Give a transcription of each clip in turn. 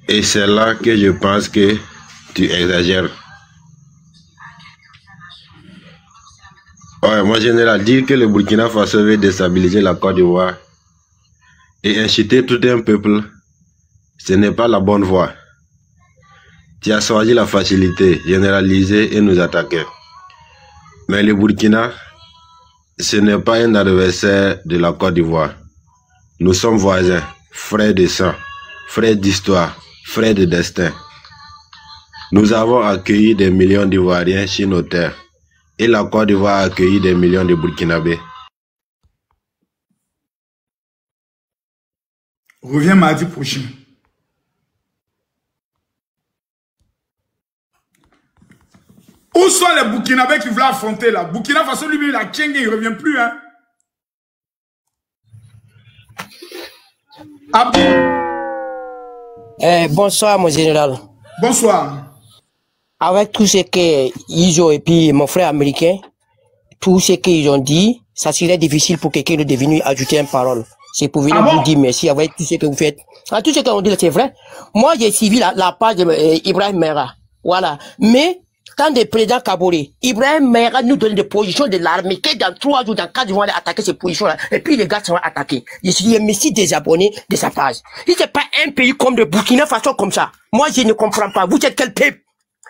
Et c'est là que je pense que tu exagères. Ouais, moi, général, dire que le Burkina Faso veut déstabiliser la Côte d'Ivoire et inciter tout un peuple, ce n'est pas la bonne voie. Tu as choisi la facilité, généraliser et nous attaquer. Mais le Burkina, ce n'est pas un adversaire de la Côte d'Ivoire. Nous sommes voisins, frères de sang, frères d'histoire, frères de destin. Nous avons accueilli des millions d'Ivoiriens sur nos terres. Et la Côte d'Ivoire a accueilli des millions de Burkinabés. Reviens mardi prochain. Où sont les Burkinabés qui veulent affronter là? Burkina Faso lui-même, il a Tchengue, il ne revient plus. Hein? Abdou. Bonsoir, mon général. Bonsoir. Avec tout ce qu'ils ont et puis mon frère américain, tout ce qu'ils ont dit, ça serait difficile pour quelqu'un de venir ajouter une parole. C'est pour venir vous dire merci avec tout ce que vous faites. Tout ce qu'on dit, c'est vrai. Moi, j'ai suivi la page d'Ibrahim Mera. Voilà. Mais, quand le président Kaboré, Ibrahim Mera nous donne des positions de l'armée, que dans 3 jours, dans 4 jours, on va attaquer ces positions-là. Et puis, les gars sont attaqués. Je suis merci désabonné de sa page. Si c'est pas un pays comme le Burkina Faso comme ça, moi, je ne comprends pas. Vous êtes quel peuple?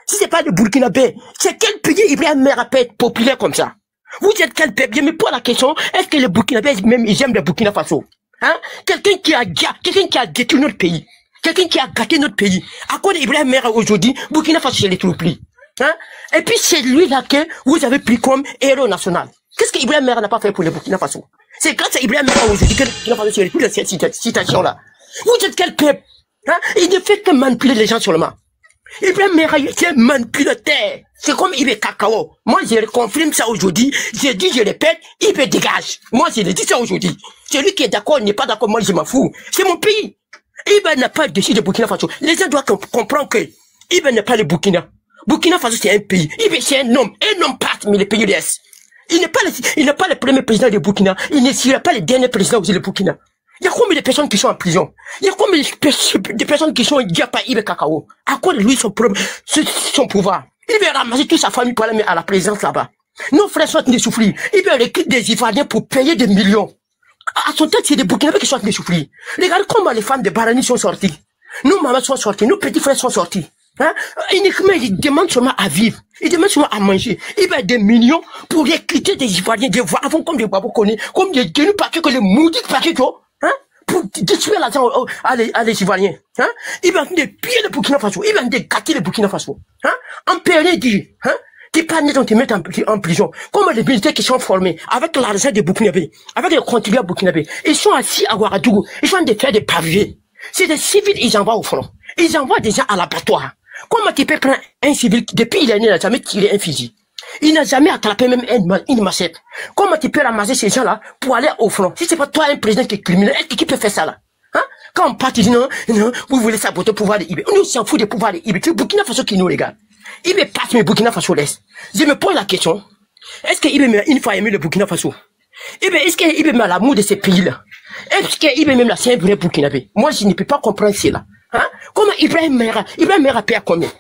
Si c'est pas le Burkinabé, c'est quel pays Ibrahim Mera peut être populaire comme ça? Vous êtes quel peuple? Je me pose la question, est-ce que les Burkinabés, même, ils aiment le Burkina Faso? Hein? Quelqu'un qui a détruit notre pays. Quelqu'un qui a gâté notre pays. À quoi Ibrahim Mera aujourd'hui, Burkina Faso, je ne les trouve plus. Hein? Et puis c'est lui-là que vous avez pris comme héros national. Qu'est-ce que Ibrahim Mera n'a pas fait pour le Burkina Faso? C'est grâce à Ibrahim Mera aujourd'hui que le Burkina Faso se retrouve dans cette situation-là. Vous êtes quel peuple? Hein? Il ne fait que manipuler les gens seulement. Ibrahim Mera, c'est un manipulateur. C'est comme Ibe Kakao. Moi, je confirme ça aujourd'hui. J'ai dit, je répète, Ibe dégage. Moi, je le dis ça aujourd'hui. Celui qui est d'accord n'est pas d'accord, moi, je m'en fous. C'est mon pays. Ibe n'a pas décidé de Burkina Faso. Les gens doivent comprendre que Ibe n'est pas le Burkina. Burkina Faso, c'est un pays. Ibe, c'est un homme parmi les pays de l'Est. Il n'est pas le premier président du Burkina. Il ne sera pas le dernier président du Burkina. Il y a combien de personnes qui sont en prison? Il y a combien de personnes qui sont déjà par Ibe Kakao? À quoi de lui son pouvoir? Il va ramasser toute sa famille pour aller à la présidence là-bas. Nos frères sont en train de souffrir. Il va recruter des Ivoiriens pour payer des millions. À son tête, c'est des Burkinabés qui sont en train de souffrir. Regardez comment les femmes de Barani sont sorties. Nos mamans sont sorties. Nos petits frères sont sortis. Hein? Uniquement, ils demandent seulement à vivre. Ils demandent seulement à manger. Il va des millions pour recruter des Ivoiriens, des Avant comme des Babou connus, comme des Guénus paquets, que les maudits paquets, hein? Pour détruire l'argent à les Ivoiriens. Hein? Il va de piller le Burkina Faso. Il va de gâter le Burkina Faso. Hein? Empêcher dit, hein? T'es pas né, on te met en prison. Comme les militaires qui sont formés avec l'argent des Burkinabés, avec les contribuables burkinabés, ils sont assis à Ouagadougou. Ils sont en train de faire des pavés. C'est des civils, ils envoient au front. Ils envoient des gens à l'abattoir. Comment tu peux prendre un civil qui, depuis il est né, il n'a jamais tiré un fusil? Il n'a jamais attrapé même une machette. Comment tu peux ramasser ces gens-là pour aller au front? Si c'est pas toi un président qui est criminel, qui peut faire ça là? Hein? Quand on part, tu dis non, vous voulez saboter le pouvoir de Ibe. On s'en fout du pouvoir de Ibe. C'est Burkina Faso qui nous regarde. Ibe passe, mais Burkina Faso laisse. Je me pose la question. Est-ce que Ibe une fois aimé le Burkina Faso? Est-ce que Ibe a l'amour de ces pays-là? Est-ce que Ibe même là, c'est un vrai Burkinabé? Moi, je ne peux pas comprendre cela. Hein? Comment Ibrahim Mera paie à combien?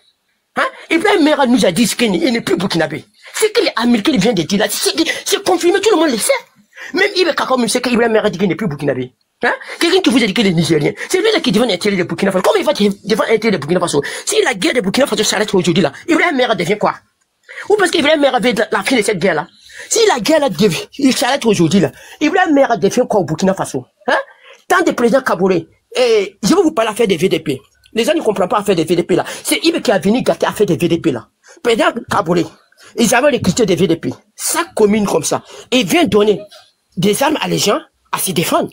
Hein? Ibrahim Mera nous a dit qu'il n'est plus Burkinabé. C'est que les Américains viennent de dire là, c'est confirmé, tout le monde le sait. Même Ibe Kakao même sait qu'Ibrahim Mera dit qu'il n'est plus Burkinabé. Hein? Quelqu'un qui vous a dit qu'il est Nigérien. C'est lui là qui devient intérêt de Burkina Faso. Comment il va devant intérêt de Burkina Faso? Si la guerre de Burkina Faso s'arrête aujourd'hui là, Ibrahim Mera devient quoi? Ou parce qu'Ibrahim Mera veut la fin de cette guerre là? Si la guerre là il s'arrête aujourd'hui là, Ibrahim Mera devient quoi au Burkina Faso? Hein? Tant de présidents Kaboré. Et je vais vous parler à faire des VDP. Les gens ne comprennent pas à faire des VDP là. C'est Ibe qui a venu gâter à faire des VDP là. Président Kaboré, ils avaient recruté des VDP. Chaque commune comme ça. Et vient donner des armes à les gens à se défendre.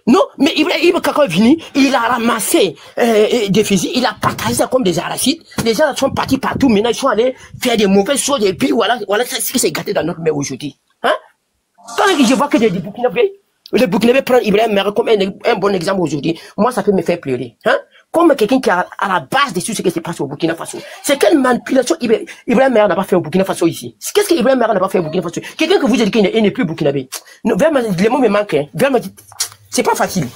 Non, mais Ibe Kakao est venu, il a ramassé des fusils, il a partagé ça comme des arachides. Les gens sont partis partout, maintenant ils sont allés faire des mauvaises choses et puis voilà c'est ce qui s'est gâté dans notre mer aujourd'hui. Hein? Quand je vois que des Burkinabés, le Burkinabé prend Ibrahim Mera comme un bon exemple aujourd'hui, moi ça peut me faire pleurer. Hein? Comme quelqu'un qui est à la base de tout ce qui se passe au Burkina Faso. C'est quelle manipulation Ibrahim Mera n'a pas fait au Burkina Faso ici? Qu'est-ce que Ibrahim Mera n'a pas fait au Burkina Faso? Quelqu'un que vous avez dit qu'il n'est plus Burkinabé. Non, vraiment, les mots me manquent. Hein. Vraiment, c'est pas facile.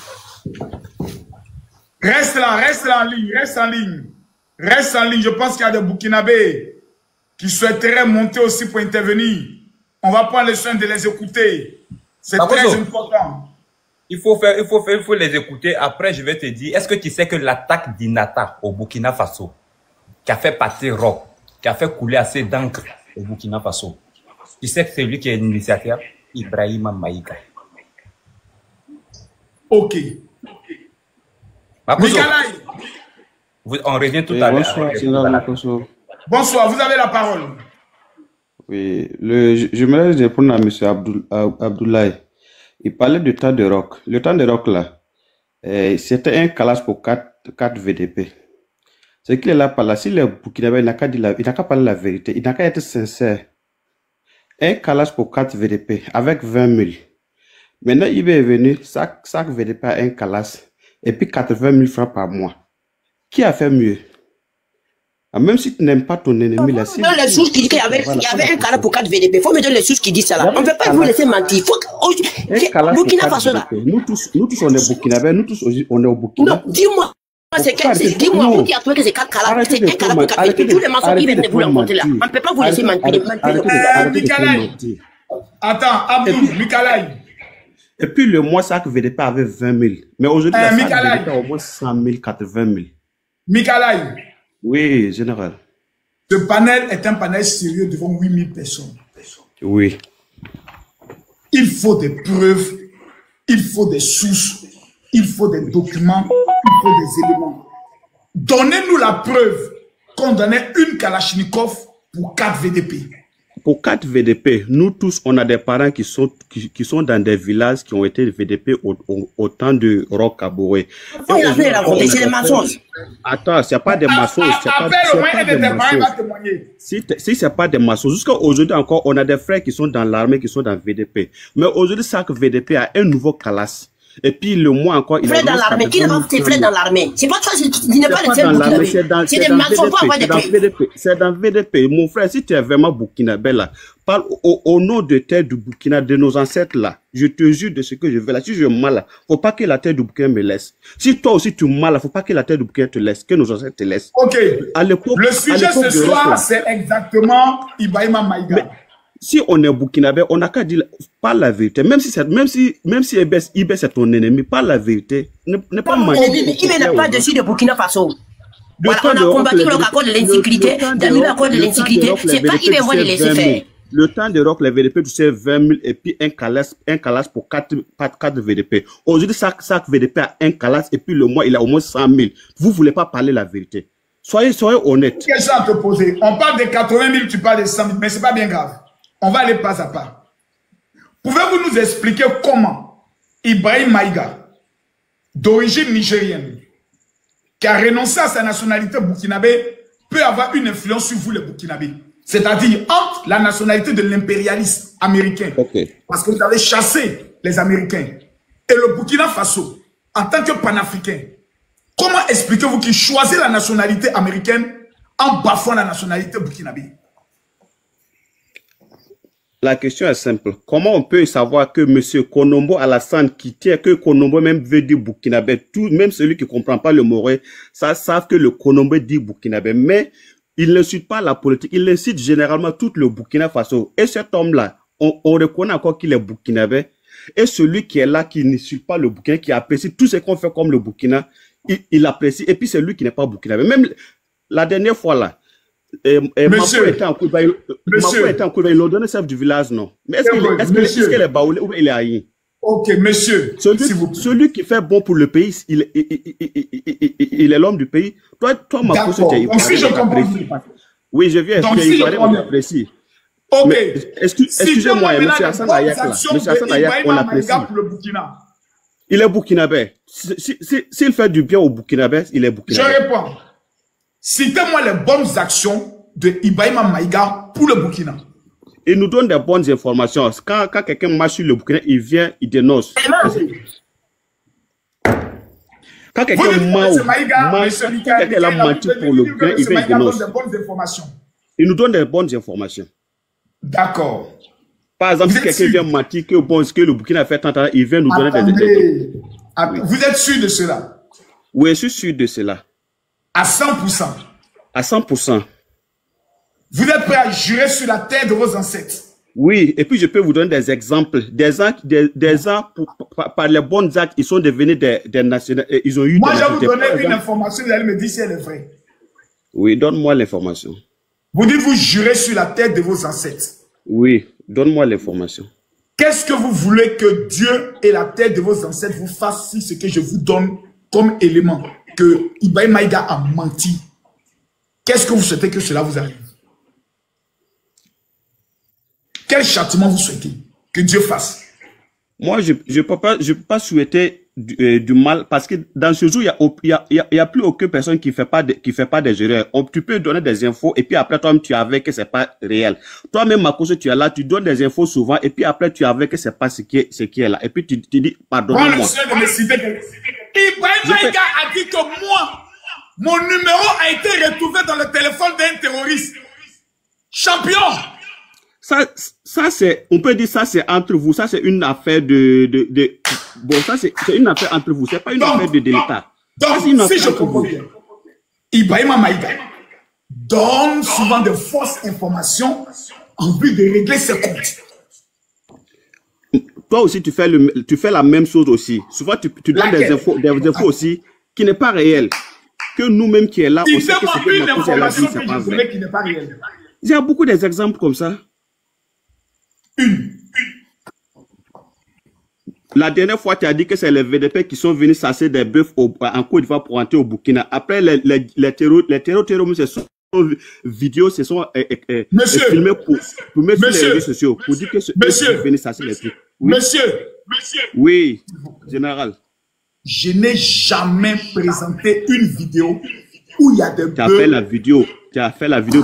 Reste là en ligne, reste en ligne. Reste en ligne. Je pense qu'il y a des Burkinabés qui souhaiteraient monter aussi pour intervenir. On va prendre le soin de les écouter. C'est très important. Il faut les écouter. Après, je vais te dire, est-ce que tu sais que l'attaque d'Inata au Burkina Faso, qui a fait partir Rock, qui a fait couler assez d'encre au Burkina Faso, tu sais que c'est lui qui est l'initiateur, Ibrahima Maïga. Ok. Makoso, on revient tout à l'heure. Bonsoir, vous avez la parole. Oui, je me laisse répondre à M. Abdoulaye. Il parlait du temps de Rock. Le temps de Rock, là, c'était un calage pour 4 VDP. C'est qu'il est là par là. Si le Burkinabé n'a qu'à parler la vérité, il n'a qu'à être sincère. Un calage pour 4 VDP avec 20 000. Maintenant, il est venu, chaque VDP a un calage et puis 80 000 francs par mois. Qui a fait mieux? Même si tu n'aimes pas ton ennemi, là, si les sources qui disent qu'il y avait un calage pour 4 VDP. Il faut me donner les sources qui disent ça là. On ne peut pas vous laisser mentir. Burkina Faso là. Nous tous, on est Burkinabés, nous tous, on est au Burkina. Non, dis-moi. Dis-moi, vous qui avez trouvé que c'est 4 calages, c'est un calage pour 4 VDP. Tous les mensonges, ils viennent vous rencontrer là. On ne peut pas vous laisser mentir. Attends, Abdou, Mikalaï. Et puis le mois, chaque VDP avait 20 000. Mais aujourd'hui, chaque VDP a au moins 100 000, 80 000. Mikalaï. Oui, général. Ce panel est un panel sérieux devant 8 000 personnes. Oui. Il faut des preuves, il faut des sources, il faut des documents, il faut des éléments. Donnez-nous la preuve qu'on donnait une Kalachnikov pour 4 VDP. Pour 4 VDP, nous tous, on a des parents qui sont dans des villages qui ont été VDP au temps de Roch Kaboré. C'est des mensonges. Attends, c'est pas des mensonges. Si c'est pas des mensonges, jusqu'à aujourd'hui encore, on a des frères qui sont dans l'armée, qui sont dans VDP. Mais aujourd'hui, chaque VDP a un nouveau calasse. Et puis le mois encore, il frère dans l'armée. Qui ne va pas frère dans l'armée? C'est pas toi, tu n'es pas le seul Burkinabé. C'est des mensonges pour avoir des preuves. C'est dans VDP. Mon frère, si tu es vraiment Burkinabé là, parle au nom de terre du Burkina, de nos ancêtres là. Je te jure de ce que je veux là. Si je mal là, faut pas que la terre du Burkina me laisse. Si toi aussi tu mal là, faut pas que la terre du Burkina te laisse, que nos ancêtres te laissent. Ok. Le sujet ce soir, c'est exactement Ibrahima Maïga. Si on est Burkinabé, on n'a qu'à dire pas la vérité. Même si Ibé c'est ton ennemi, pas la vérité. Ne pas mentir. Il n'est pas dessus de Burkina Faso. Voilà, on a combattu l'accord de l'insécurité, dans l'accord de l'insécurité. C'est pas Ibé moi de laisser faire. Le temps de Roch, les VDP, tu sais, 20 000 et puis un calage pour 4 VDP. Aujourd'hui, chaque VDP a un calage et puis le mois, il a au moins 100 000. Vous voulez pas parler la vérité. Soyez honnête. Question à te poser. On parle de 80 000, tu parles de 100 000, mais c'est pas bien grave. On va aller pas à pas. Pouvez-vous nous expliquer comment Ibrahima Maïga, d'origine nigérienne, qui a renoncé à sa nationalité burkinabé, peut avoir une influence sur vous les Burkinabés? C'est-à-dire entre la nationalité de l'impérialisme américain, parce que vous avez chassé les Américains, et le Burkina Faso, en tant que panafricain. Comment expliquez-vous qu'il choisit la nationalité américaine en bafouant la nationalité burkinabé? La question est simple. Comment on peut savoir que M. Konombo Alassane, qui tient que Konombo même veut dire Burkinabé, même celui qui ne comprend pas le moré, ça savent que le Konombo dit Burkinabé. Mais il n'incite pas la politique, il incite généralement tout le Burkina Faso. Et cet homme-là, on reconnaît encore qu'il est Burkinabé. Et celui qui est là, qui n'insulte pas le Burkina, qui apprécie tout ce qu'on fait comme le Burkina, il apprécie. Et puis c'est lui qui n'est pas Burkinabé. Même la dernière fois là, Mako était en Kouba, ils l'ont donné chef du village, non? Mais est-ce qu'elle est baoulée ou il est haï? Ok, monsieur. Celui qui fait bon pour le pays, il est l'homme du pays. Toi Mako, si je comprends. Oui, je viens expliquer, ok. Excusez-moi, M. Hassan Ayak, on l'apprécie. Il est burkinabé. S'il fait du bien au burkinabé, il est burkinabé. Je réponds. Citez-moi les bonnes actions de Ibrahima Maïga pour le Burkina. Il nous donne des bonnes informations. Quand quelqu'un marche sur le Burkina, il vient, il dénonce. Quand quelqu'un a menti pour le Burkina, il vient, il dénonce. Il nous donne des bonnes informations. D'accord. Par exemple, si quelqu'un vient mentir que le Burkina a fait tant, il vient nous donner des... Vous êtes sûr de cela? Oui, je suis sûr de cela. À 100%. À 100%. Vous êtes prêt à jurer sur la terre de vos ancêtres? Oui, et puis je peux vous donner des exemples. Des gens, par les bons actes, ils sont devenus des nationaux. Ils ont eu Moi, je vais vous donner une information, vous allez me dire si elle est vraie. Oui, donne-moi l'information. Vous dites vous jurez sur la tête de vos ancêtres. Oui, donne-moi l'information. Qu'est-ce que vous voulez que Dieu et la tête de vos ancêtres vous fassent si ce que je vous donne comme élément que Ibrahim Maïga a menti? Qu'est-ce que vous souhaitez que cela vous arrive? Quel châtiment vous souhaitez que Dieu fasse? Moi, je ne peux pas souhaiter du mal parce que dans ce jour, il y a plus aucune personne qui fait pas des erreurs. Tu peux donner des infos et puis après toi-même tu avais que c'est pas réel. Toi-même, Makoso, tu es là, tu donnes des infos souvent et puis après tu avais que c'est pas ce qui est là. Et puis tu dis pardonne-moi. Moi, le seul de me citer Ibrahim Maïga a dit que moi, mon numéro a été retrouvé dans le téléphone d'un terroriste. Champion! Ça c'est, on peut dire ça c'est entre vous, ça c'est une affaire bon, ça c'est une affaire entre vous, c'est pas une affaire de l'État. Donc, si je comprends bien, Ibrahim Maïga donne souvent de fausses informations en vue de régler ses comptes. Toi aussi, tu fais la même chose aussi. Souvent, tu donnes des infos aussi qui n'est pas réelles. Que nous-mêmes qui est là, on sait que c'est une information que je voulais qui n'est pas réelle. Il y a beaucoup d'exemples comme ça. La dernière fois, tu as dit que c'est les VDP qui sont venus chasser des bœufs en Côte d'Ivoire pour entrer au Burkina. Après, les terroristes, ce sont vidéos, se sont filmés pour mettre sur les réseaux sociaux, pour dire que ceux venus chasser les trucs. Oui. Monsieur. Oui, général. Je n'ai jamais présenté une vidéo où il y a des bœufs. Tu as fait la vidéo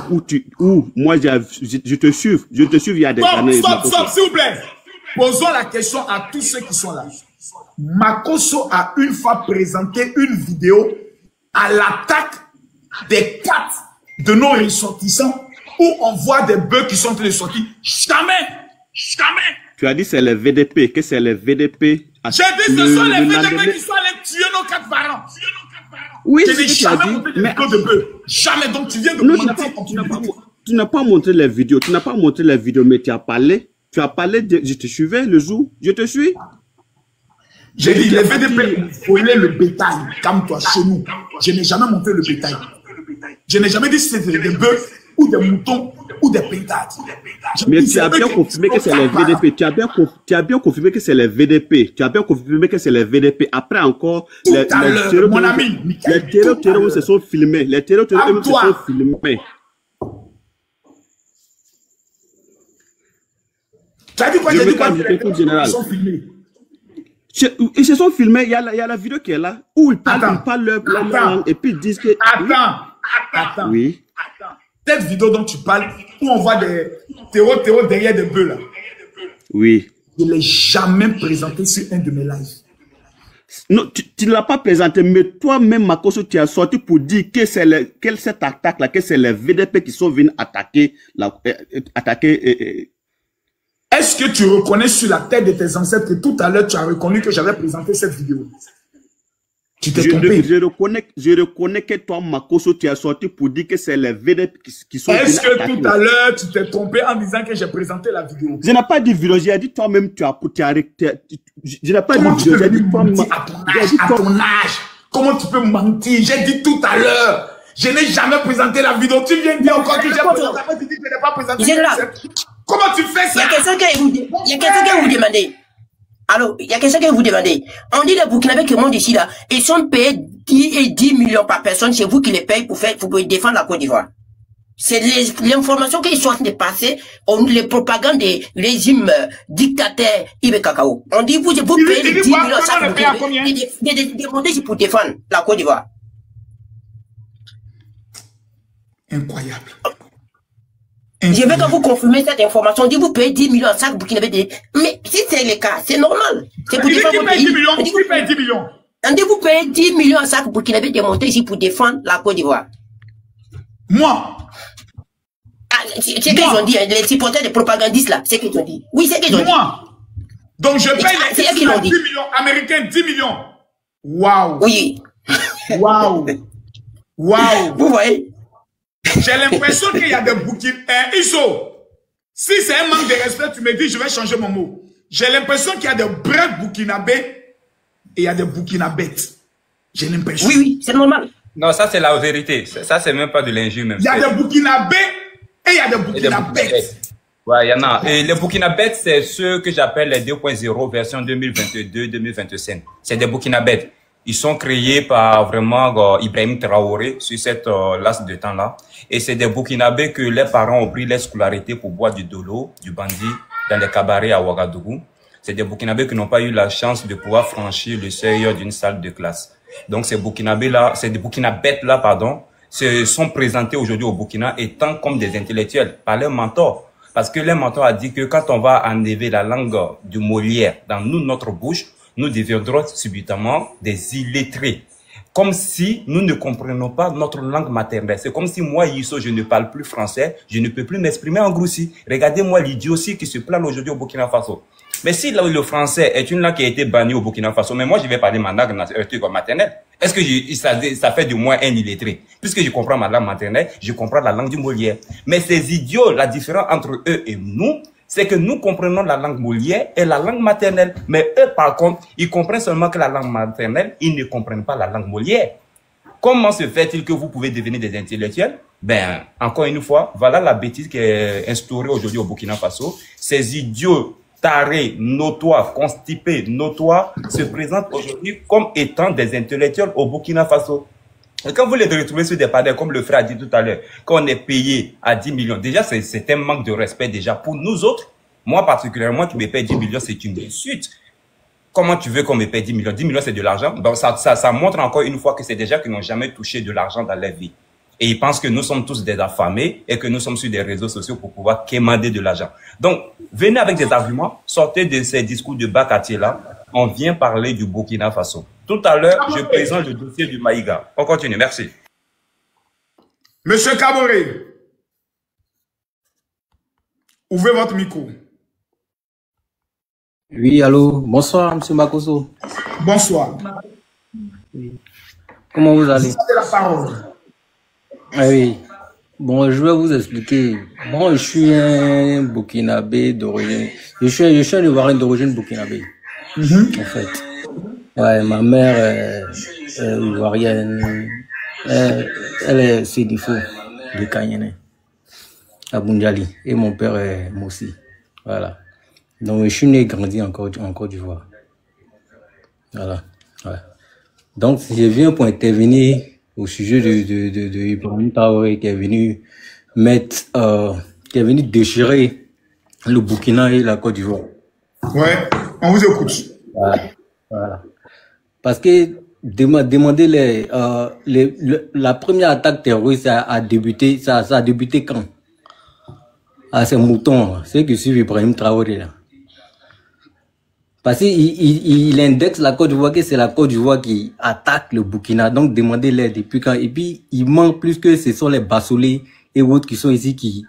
où moi, je te suis il y a des années. Stop, s'il vous plaît. Posons la question à tous ceux qui sont là. Makoso a une fois présenté une vidéo à l'attaque des 4 de nos ressortissants où on voit des bœufs qui sont en train de sortir. Jamais. Tu as dit c'est les VDP, que c'est les VDP. J'ai dit ce sont les VDP qui sont allés tuer nos 4 parents. Oui, je n'ai jamais montré des vidéos de bœufs. Jamais. Donc tu viens de mentir. Tu n'as pas montré les vidéos. Mais tu as parlé. Je te suivais le jour. Je te suis. J'ai dit, les VDP volaient le bétail, comme toi, chez nous. Je n'ai jamais montré le bétail. Je n'ai jamais dit si c'était des bœufs ou des moutons ou des pétades. Mais tu as bien confirmé que c'est les VDP. Tu as bien confirmé que c'est les VDP. Après encore, les terroristes se sont filmés. Les terroristes se sont filmés. Tu as dit quoi? J'ai dit quoi? Ils sont filmés. Ils se sont filmés. Il y a la vidéo qui est là où ils parlent leur langue et puis ils disent que. Attends. Oui. Cette vidéo dont tu parles, où on voit des terreaux derrière des bœufs là. Oui. Je ne l'ai jamais présenté sur un de mes lives. Non, tu ne l'as pas présenté, mais toi-même, Makoso, tu as sorti pour dire que c'est cette attaque-là, que c'est les VDP qui sont venus attaquer. Est-ce que tu reconnais sur la tête de tes ancêtres que tout à l'heure tu as reconnu que j'avais présenté cette vidéo? Tu t'es trompé. Je reconnais que toi, Makoso, tu as sorti pour dire que c'est les VDP qui sont venus attaquer. Est-ce que tout à l'heure tu t'es trompé en disant que j'ai présenté la vidéo? Je n'ai pas dit vidéo, j'ai dit toi-même tu as je n'ai pas dit vidéo, j'ai dit toi-même. À ton âge, comment tu peux mentir? J'ai dit tout à l'heure. Je n'ai jamais présenté la vidéo. Tu viens de dire encore que j'ai présenté. Après, tu dis que je n'ai pas présenté. Comment tu fais ça? Il y a quelqu'un qui vous demande. Alors, il y a quelqu'un qui vous demande. On dit les Burkinabés qui montent ici là, ils sont payés 10 millions par personne. C'est vous qui les payez pour défendre la Côte d'Ivoire. C'est l'information qu'ils sont en train de passer, les propagandes des régimes dictateurs Ibe Kakao. On dit vous payez 10 millions ça pour défendre la Côte d'Ivoire. Incroyable. Je veux que vous confirmez cette information. On dit vous payez 10 millions à chaque Burkinabé. Mais si c'est le cas, c'est normal. C'est pour défendre votre pays. Qui paye 10 millions? On dit vous payez 10 millions à chaque Burkinabé de monter ici pour défendre la Côte d'Ivoire. Moi? C'est ce qu'ils ont dit, les supporters des propagandistes là. C'est ce qu'ils ont dit. Oui, c'est ce qu'ils ont dit. Moi? Donc je paye les 10 millions américains, 10 millions. Waouh. Oui. Waouh. Waouh. Vous voyez? J'ai l'impression qu'il y a des bouquins. Iso, si c'est un manque de respect, tu me dis, je vais changer mon mot. J'ai l'impression qu'il y a des vrais burkinabés et il y a des burkinabètes. J'ai l'impression. Oui, oui, c'est normal. Non, ça c'est la vérité. Ça c'est même pas de l'injure même. Il y a des burkinabés et il y a des burkinabètes. Ouais, il y en a. Et les burkinabètes, c'est ceux que j'appelle les 2.0 version 2022-2025. C'est des burkinabètes. Ils sont créés par vraiment Ibrahim Traoré sur cette lasse de temps-là. Et c'est des burkinabés que les parents ont pris leur scolarité pour boire du dolo, du bandit, dans les cabarets à Ouagadougou. C'est des burkinabés qui n'ont pas eu la chance de pouvoir franchir le seuil d'une salle de classe. Donc ces burkinabés-là, c'est des burkinabètes-là, pardon, se sont présentés aujourd'hui au Burkina étant comme des intellectuels par leur mentor. Parce que leur mentor a dit que quand on va enlever la langue du Molière dans notre bouche, nous deviendrons subitement des illettrés. Comme si nous ne comprenions pas notre langue maternelle. C'est comme si moi, Yisso, je ne parle plus français, je ne peux plus m'exprimer en Groussi. Regardez-moi l'idiotie qui se plane aujourd'hui au Burkina Faso. Mais si le français est une langue qui a été bannie au Burkina Faso, mais moi, je vais parler ma langue maternelle. Est-ce que ça fait du moins un illettré? Puisque je comprends ma langue maternelle, je comprends la langue du Molière. Mais ces idiots, la différence entre eux et nous, c'est que nous comprenons la langue Molière et la langue maternelle. Mais eux, par contre, ils comprennent seulement que la langue maternelle, ils ne comprennent pas la langue Molière. Comment se fait-il que vous pouvez devenir des intellectuels? Ben, encore une fois, voilà la bêtise qui est instaurée aujourd'hui au Burkina Faso. Ces idiots tarés, notoires, constipés, notoires, se présentent aujourd'hui comme étant des intellectuels au Burkina Faso. Et quand vous les retrouvez sur des panels, comme le frère a dit tout à l'heure, quand on est payé à 10 millions, déjà, c'est un manque de respect déjà pour nous autres. Moi, particulièrement, qui me paye 10 millions, c'est une insulte. Comment tu veux qu'on me paye 10 millions? 10 millions, c'est de l'argent. Donc, ça montre encore une fois que c'est des gens qui n'ont jamais touché de l'argent dans leur vie. Et ils pensent que nous sommes tous des affamés et que nous sommes sur des réseaux sociaux pour pouvoir quémander de l'argent. Donc, venez avec des arguments, sortez de ces discours de Bakatier là. On vient parler du Burkina Faso. Tout à l'heure, je présente le dossier du Maïga. On continue, merci. Monsieur Kaboré, ouvrez votre micro. Oui, allô, bonsoir, monsieur Makoso. Bonsoir. Oui. Comment vous allez? Vous avez la parole. Ah oui. Bon, je vais vous expliquer. Moi, je suis un Burkinabé d'origine. Je suis un Ivoirien d'origine burkinabé. En fait. Ouais, ma mère est ivoirienne. Elle est Sédifo de Kanyene, à Bunjali. Et mon père est Mossi. Voilà. Donc, je suis né et grandi en Côte d'Ivoire. Voilà. Ouais. Donc, je viens pour intervenir au sujet de Ibrahim Traoré qui est venu qui est venu déchirer le Burkina et la Côte d'Ivoire. Ouais, on vous écoute. Voilà. Parce que demandez la première attaque terroriste a débuté quand? Ah, c'est Mouton, c'est qui suit Ibrahim Traoré là. Parce qu'il indexe la Côte d'Ivoire, que c'est la Côte d'Ivoire qui attaque le Burkina. Donc, demandez-les depuis quand. Et puis, il manque plus que ce sont les Bassolés et autres qui sont ici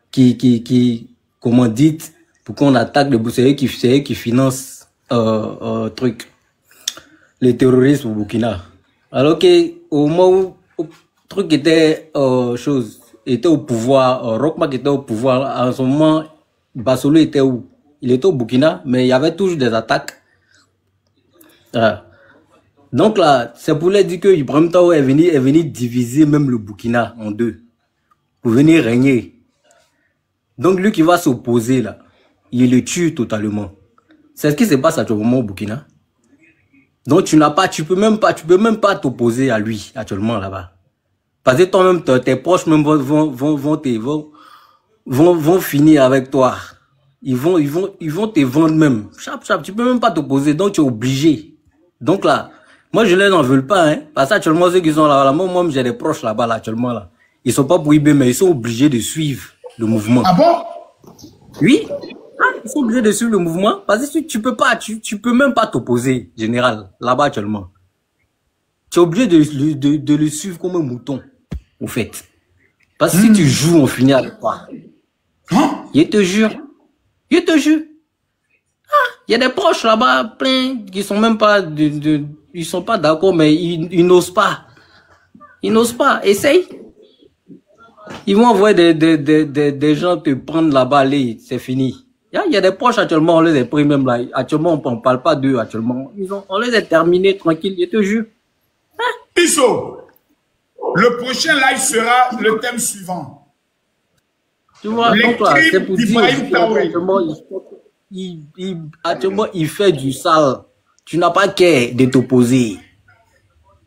qui comment dites, pour qu'on attaque le Burkina, c'est eux qui financent, les terroristes au Burkina. Alors que, au moment où, le truc était, était au pouvoir, Rochmark était au pouvoir, en ce moment, Bassolé était où? Il était au Burkina, mais il y avait toujours des attaques. Donc là, c'est pour leur dire que Ibrahim Traoré est venu diviser même le Burkina en deux. Pour venir régner. Donc lui qui va s'opposer là, il le tue totalement. C'est ce qui se passe actuellement au Burkina. Donc tu peux même pas t'opposer à lui actuellement là-bas. Parce que toi-même, tes proches même vont finir avec toi. Ils vont te vendre même. Tu peux même pas t'opposer, donc tu es obligé. Donc là, moi je n'en veux pas, hein. Parce que actuellement, ceux qui sont là, moi j'ai des proches là-bas, là, actuellement, là. Ils sont pas prohibés, mais ils sont obligés de suivre le mouvement. Ah bon? Oui. Ils sont obligés de suivre le mouvement. Parce que tu peux pas, tu peux même pas t'opposer, général, là-bas actuellement. Tu es obligé de le suivre comme un mouton, au fait. Parce que si tu joues, on finit avec toi. Je te jure. Il y a des proches là-bas, plein, qui sont même pas Ils sont pas d'accord, mais ils n'osent pas. Ils n'osent pas. Essaye. Ils vont envoyer des gens te prendre là-bas, allez, c'est fini. Il y a des proches actuellement, on les a pris même là. Actuellement, on ne parle pas d'eux actuellement. On les a terminés tranquilles, je te jure. Hein? Isso, le prochain live sera le thème suivant. Tu vois, donc là, c'est pour dire actuellement, il fait du sale. Tu n'as pas qu'à de t'opposer.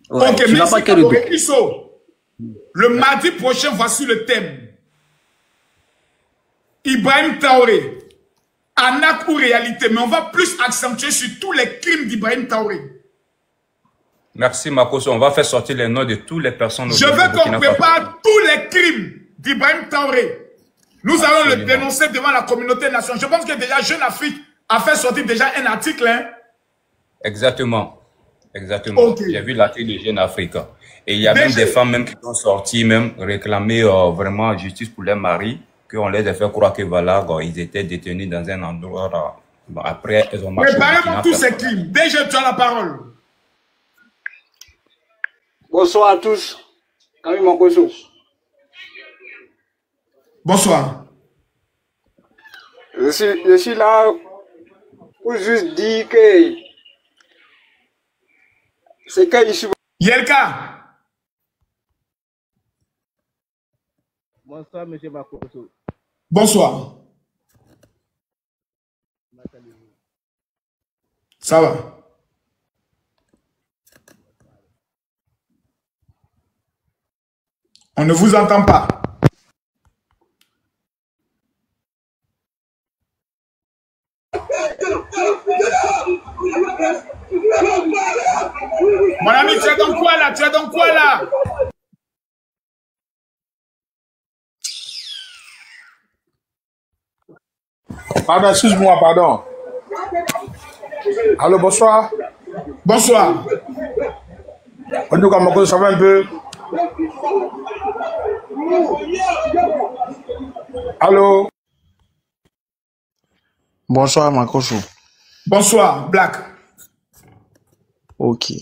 Ouais, ok, tu n'as pas qu'à de t'opposer. Isso, le mardi prochain, voici le thème. Ibrahim Traoré, arnaque ou réalité, mais on va plus accentuer sur tous les crimes d'Ibrahim Traoré. Merci Makoso, on va faire sortir les noms de toutes les personnes. Je veux qu'on prépare tous les crimes d'Ibrahim Traoré. Nous allons le dénoncer devant la communauté nationale. Je pense que déjà Jeune Afrique a fait sortir déjà un article. Hein? Exactement. Exactement. Okay. J'ai vu l'article de Jeune Afrique. Et il y a même des femmes même qui sont sorties, même réclamer vraiment justice pour leurs maris, qu'on les a fait croire que voilà, ils étaient détenus dans un endroit. Bon, après, ils ont marché. Préparez-moi tous ces crimes. Déjà, tu as la parole. Bonsoir à tous. Camille Mankoso. Bonsoir. Je suis là pour juste dire que c'est que ici. Yelka. Bonsoir, monsieur Makoso. Bonsoir. Ça va? On ne vous entend pas. Mon ami, tu es dans quoi là? Tu es dans quoi là? Pardon, excuse-moi, pardon. Allô, bonsoir. Bonsoir. En tout cas, Makoso, ça va un peu? Allô? Bonsoir, Makoso. Bonsoir, Black. Ok.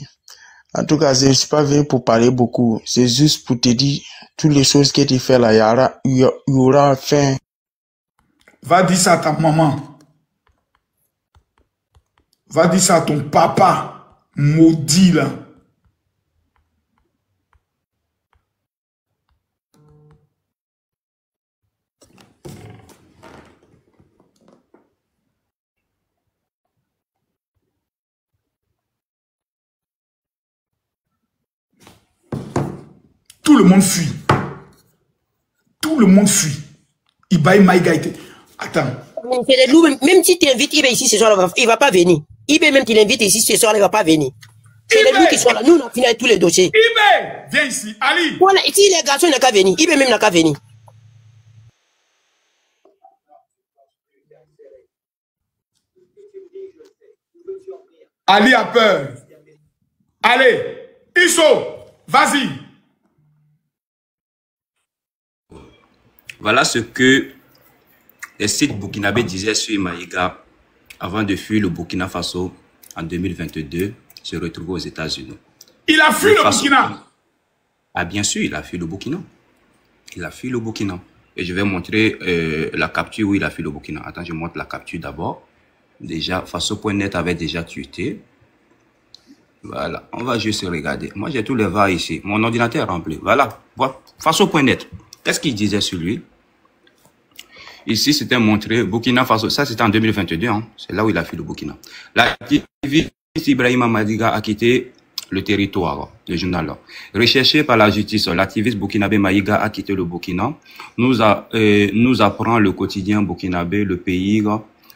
En tout cas, je ne suis pas venu pour parler beaucoup. C'est juste pour te dire toutes les choses que tu fais là. Il y aura fin. Va dire ça à ta maman. Va dire ça à ton papa. Maudit là. Tout le monde fuit. Tout le monde fuit. Ibrahim Maïga était... Attends. Même si tu invites Ibe ici ce soir, il ne va pas venir. Ibe, même tu l'invites ici ce soir, il ne va pas venir. C'est les loups qui sont là. Nous, on a fini avec tous les dossiers. Ibe, viens ici. Ali. Voilà, ici, les garçons n'ont qu'à venir. Ibe même n'a qu'à venir. Ali a peur. Allez. Isso, vas-y. Voilà ce que les sites burkinabés disaient sur Maïga avant de fuir le Burkina Faso en 2022, se retrouver aux États-Unis. Il a fui le Burkina. Ah bien sûr, il a fui le Burkina. Il a fui le Burkina. Et je vais montrer la capture où il a fui le Burkina. Attends, je montre la capture d'abord. Déjà, Faso.net avait déjà tweeté. Voilà, on va juste regarder. Moi, j'ai tous les VAR ici. Mon ordinateur est rempli. Voilà, voilà. Faso.net. Qu'est-ce qu'il disait sur lui? Ici, c'était montré Burkina Faso. Ça, c'était en 2022. Hein. C'est là où il a fui le Burkina. L'activiste Ibrahim Maïga a quitté le territoire, le journal. Recherché par la justice, l'activiste burkinabé Maïga a quitté le Burkina. Nous apprend le quotidien burkinabé, le pays,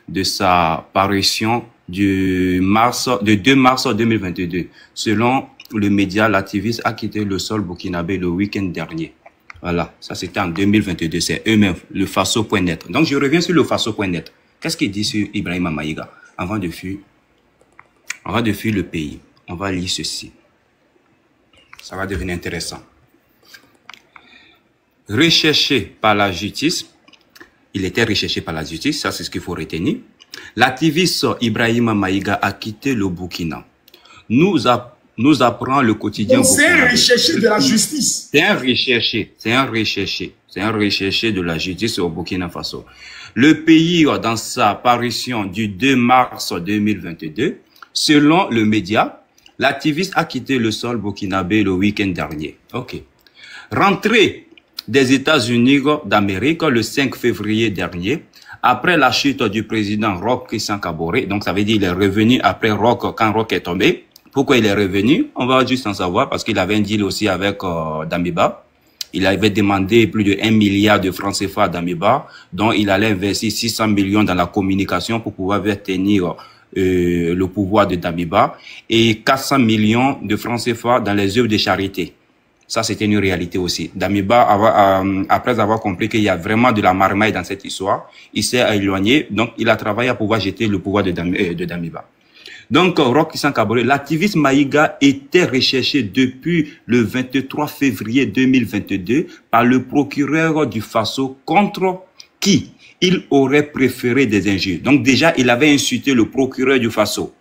de sa parution de 2 mars 2022. Selon le média, l'activiste a quitté le sol burkinabé le week-end dernier. Voilà, ça c'était en 2022, c'est eux-mêmes, le Faso.net. Donc je reviens sur le Faso.net. Qu'est-ce qu'il dit sur Ibrahim Maïga avant de fuir le pays? On va lire ceci. Ça va devenir intéressant. Recherché par la justice, il était recherché par la justice, ça c'est ce qu'il faut retenir. L'activiste Ibrahim Maïga a quitté le Burkina. Nous nous apprend le quotidien. C'est un recherché de la justice. C'est un recherché. C'est un recherché. C'est un recherché de la justice au Burkina Faso. Le pays, dans sa parution du 2 mars 2022, selon le média, l'activiste a quitté le sol burkinabé le week-end dernier. Ok. Rentré des États-Unis d'Amérique le 5 février dernier, après la chute du président Roch Christian Kaboré, donc ça veut dire qu'il est revenu après Roch, quand Roch est tombé. Pourquoi il est revenu? On va juste en savoir, parce qu'il avait un deal aussi avec Damiba. Il avait demandé plus de 1 milliard de francs CFA à Damiba, dont il allait investir 600 millions dans la communication pour pouvoir tenir le pouvoir de Damiba, et 400 millions de francs CFA dans les œuvres de charité. Ça, c'était une réalité aussi. Damiba, après avoir compris qu'il y a vraiment de la marmaille dans cette histoire, il s'est éloigné, donc il a travaillé à pouvoir jeter le pouvoir de Damiba. Donc, Roch Christian Kaboré, l'activiste Maïga était recherché depuis le 23 février 2022 par le procureur du Faso contre qui il aurait préféré des injures. Donc déjà, il avait insulté le procureur du Faso.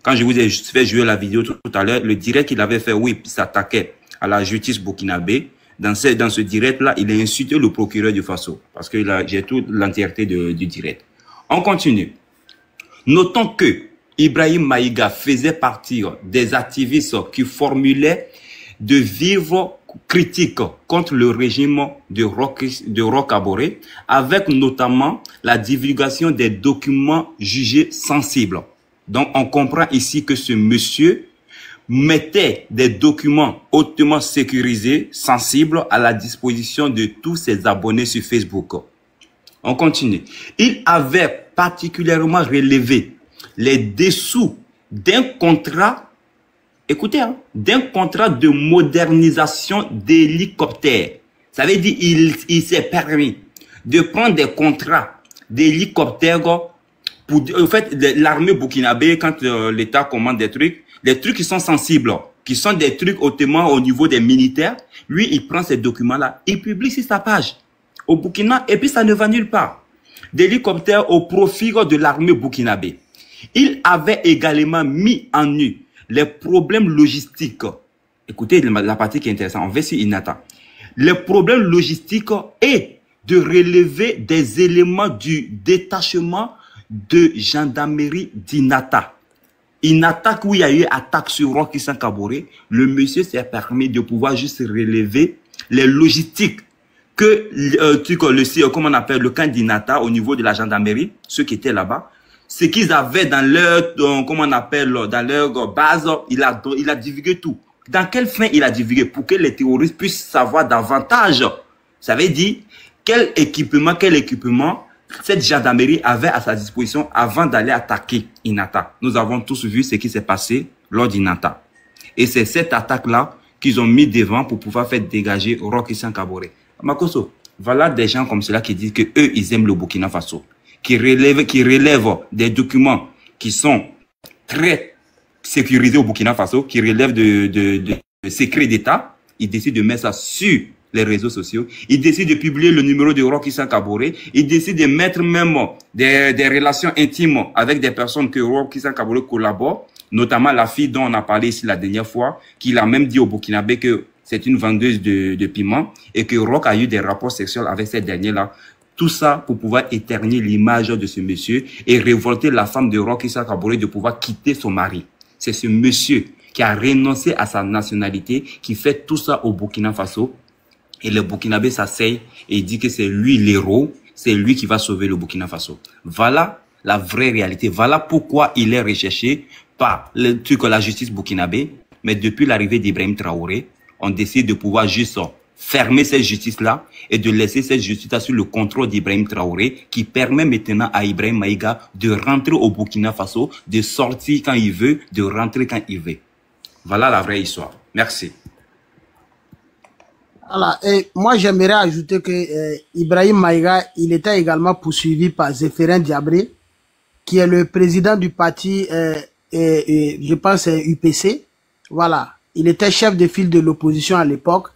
Quand je vous ai fait jouer la vidéo tout à l'heure, le direct qu'il avait fait, oui, il s'attaquait à la justice burkinabé. Dans ce direct-là, il a insulté le procureur du Faso. Parce que là, j'ai toute l'entièreté du direct. On continue. Notons que Ibrahim Maïga faisait partie des activistes qui formulaient de vives critiques contre le régime de Roch Kaboré, avec notamment la divulgation des documents jugés sensibles. Donc, on comprend ici que ce monsieur mettait des documents hautement sécurisés, sensibles, à la disposition de tous ses abonnés sur Facebook. On continue. Il avait particulièrement relevé les dessous d'un contrat, écoutez, hein, d'un contrat de modernisation d'hélicoptères. Ça veut dire il s'est permis de prendre des contrats d'hélicoptères pour, en fait, l'armée burkinabé, quand l'État commande des trucs qui sont sensibles, qui sont des trucs hautement au niveau des militaires, lui, il prend ces documents-là, il publie sur sa page au Burkina, et puis ça ne va nulle part. D'hélicoptères au profit de l'armée burkinabé. Il avait également mis en nu les problèmes logistiques. Écoutez la partie qui est intéressante. On va sur Inata. Les problèmes logistiques et de relever des éléments du détachement de gendarmerie d'Inata. Inata, où il y a eu attaque sur Roch Christian Kaboré, le monsieur s'est permis de pouvoir juste relever les logistiques que comment on appelle, le camp d'Inata au niveau de la gendarmerie, ceux qui étaient là-bas, ce qu'ils avaient dans leur, comment on appelle, dans leur base, il a divulgué tout. Dans quelle fin il a divulgué? Pour que les terroristes puissent savoir davantage. Ça veut dire quel équipement cette gendarmerie avait à sa disposition avant d'aller attaquer Inata. Nous avons tous vu ce qui s'est passé lors d'Inata. Et c'est cette attaque-là qu'ils ont mis devant pour pouvoir faire dégager Roch Christian Kaboré. Makoso, voilà des gens comme cela qui disent que eux, ils aiment le Burkina Faso. Qui relèvent des documents qui sont très sécurisés au Burkina Faso, qui relèvent de secret d'État. Ils décident de mettre ça sur les réseaux sociaux. Ils décident de publier le numéro de Roch Christian Kaboré. Ils décident de mettre même des relations intimes avec des personnes que Roch Christian Kaboré collabore, notamment la fille dont on a parlé ici la dernière fois, qui l'a même dit au Burkinabé que c'est une vendeuse de piment et que Roch a eu des rapports sexuels avec cette dernière-là. Tout ça pour pouvoir éterniser l'image de ce monsieur et révolter la femme de Roch Christian Kaboré de pouvoir quitter son mari. C'est ce monsieur qui a renoncé à sa nationalité, qui fait tout ça au Burkina Faso. Et le Burkinabé s'asseye et il dit que c'est lui l'héros, c'est lui qui va sauver le Burkina Faso. Voilà la vraie réalité. Voilà pourquoi il est recherché par la justice burkinabé. Mais depuis l'arrivée d'Ibrahim Traoré, on décide de pouvoir juste fermer cette justice-là et de laisser cette justice-là sous le contrôle d'Ibrahim Traoré, qui permet maintenant à Ibrahim Maïga de rentrer au Burkina Faso, de sortir quand il veut, de rentrer quand il veut. Voilà la vraie histoire. Merci. Voilà. Et moi, j'aimerais ajouter que Ibrahim Maïga, il était également poursuivi par Zéphirin Diabré, qui est le président du parti, je pense, UPC. Voilà. Il était chef de file de l'opposition à l'époque.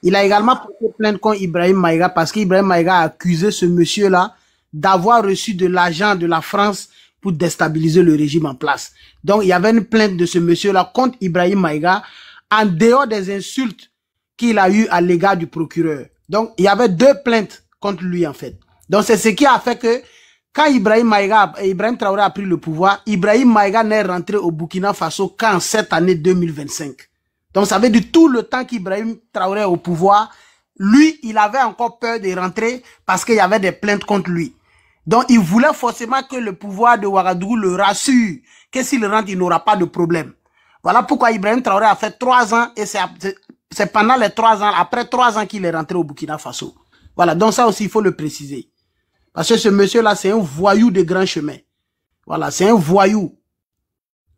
Il a également porté plainte contre Ibrahim Maïga parce qu'Ibrahim Maïga a accusé ce monsieur-là d'avoir reçu de l'argent de la France pour déstabiliser le régime en place. Donc, il y avait une plainte de ce monsieur-là contre Ibrahim Maïga, en dehors des insultes qu'il a eues à l'égard du procureur. Donc, il y avait 2 plaintes contre lui, en fait. Donc, c'est ce qui a fait que, quand Ibrahim Traoré a pris le pouvoir, Ibrahim Maïga n'est rentré au Burkina Faso qu'en cette année 2025. Donc, ça veut dire tout le temps qu'Ibrahim Traoré est au pouvoir, lui, il avait encore peur de rentrer parce qu'il y avait des plaintes contre lui. Donc, il voulait forcément que le pouvoir de Ouagadougou le rassure que s'il rentre, il n'aura pas de problème. Voilà pourquoi Ibrahim Traoré a fait 3 ans et c'est pendant les 3 ans, après 3 ans qu'il est rentré au Burkina Faso. Voilà, donc ça aussi, il faut le préciser. Parce que ce monsieur-là, c'est un voyou de grand chemin. Voilà, c'est un voyou.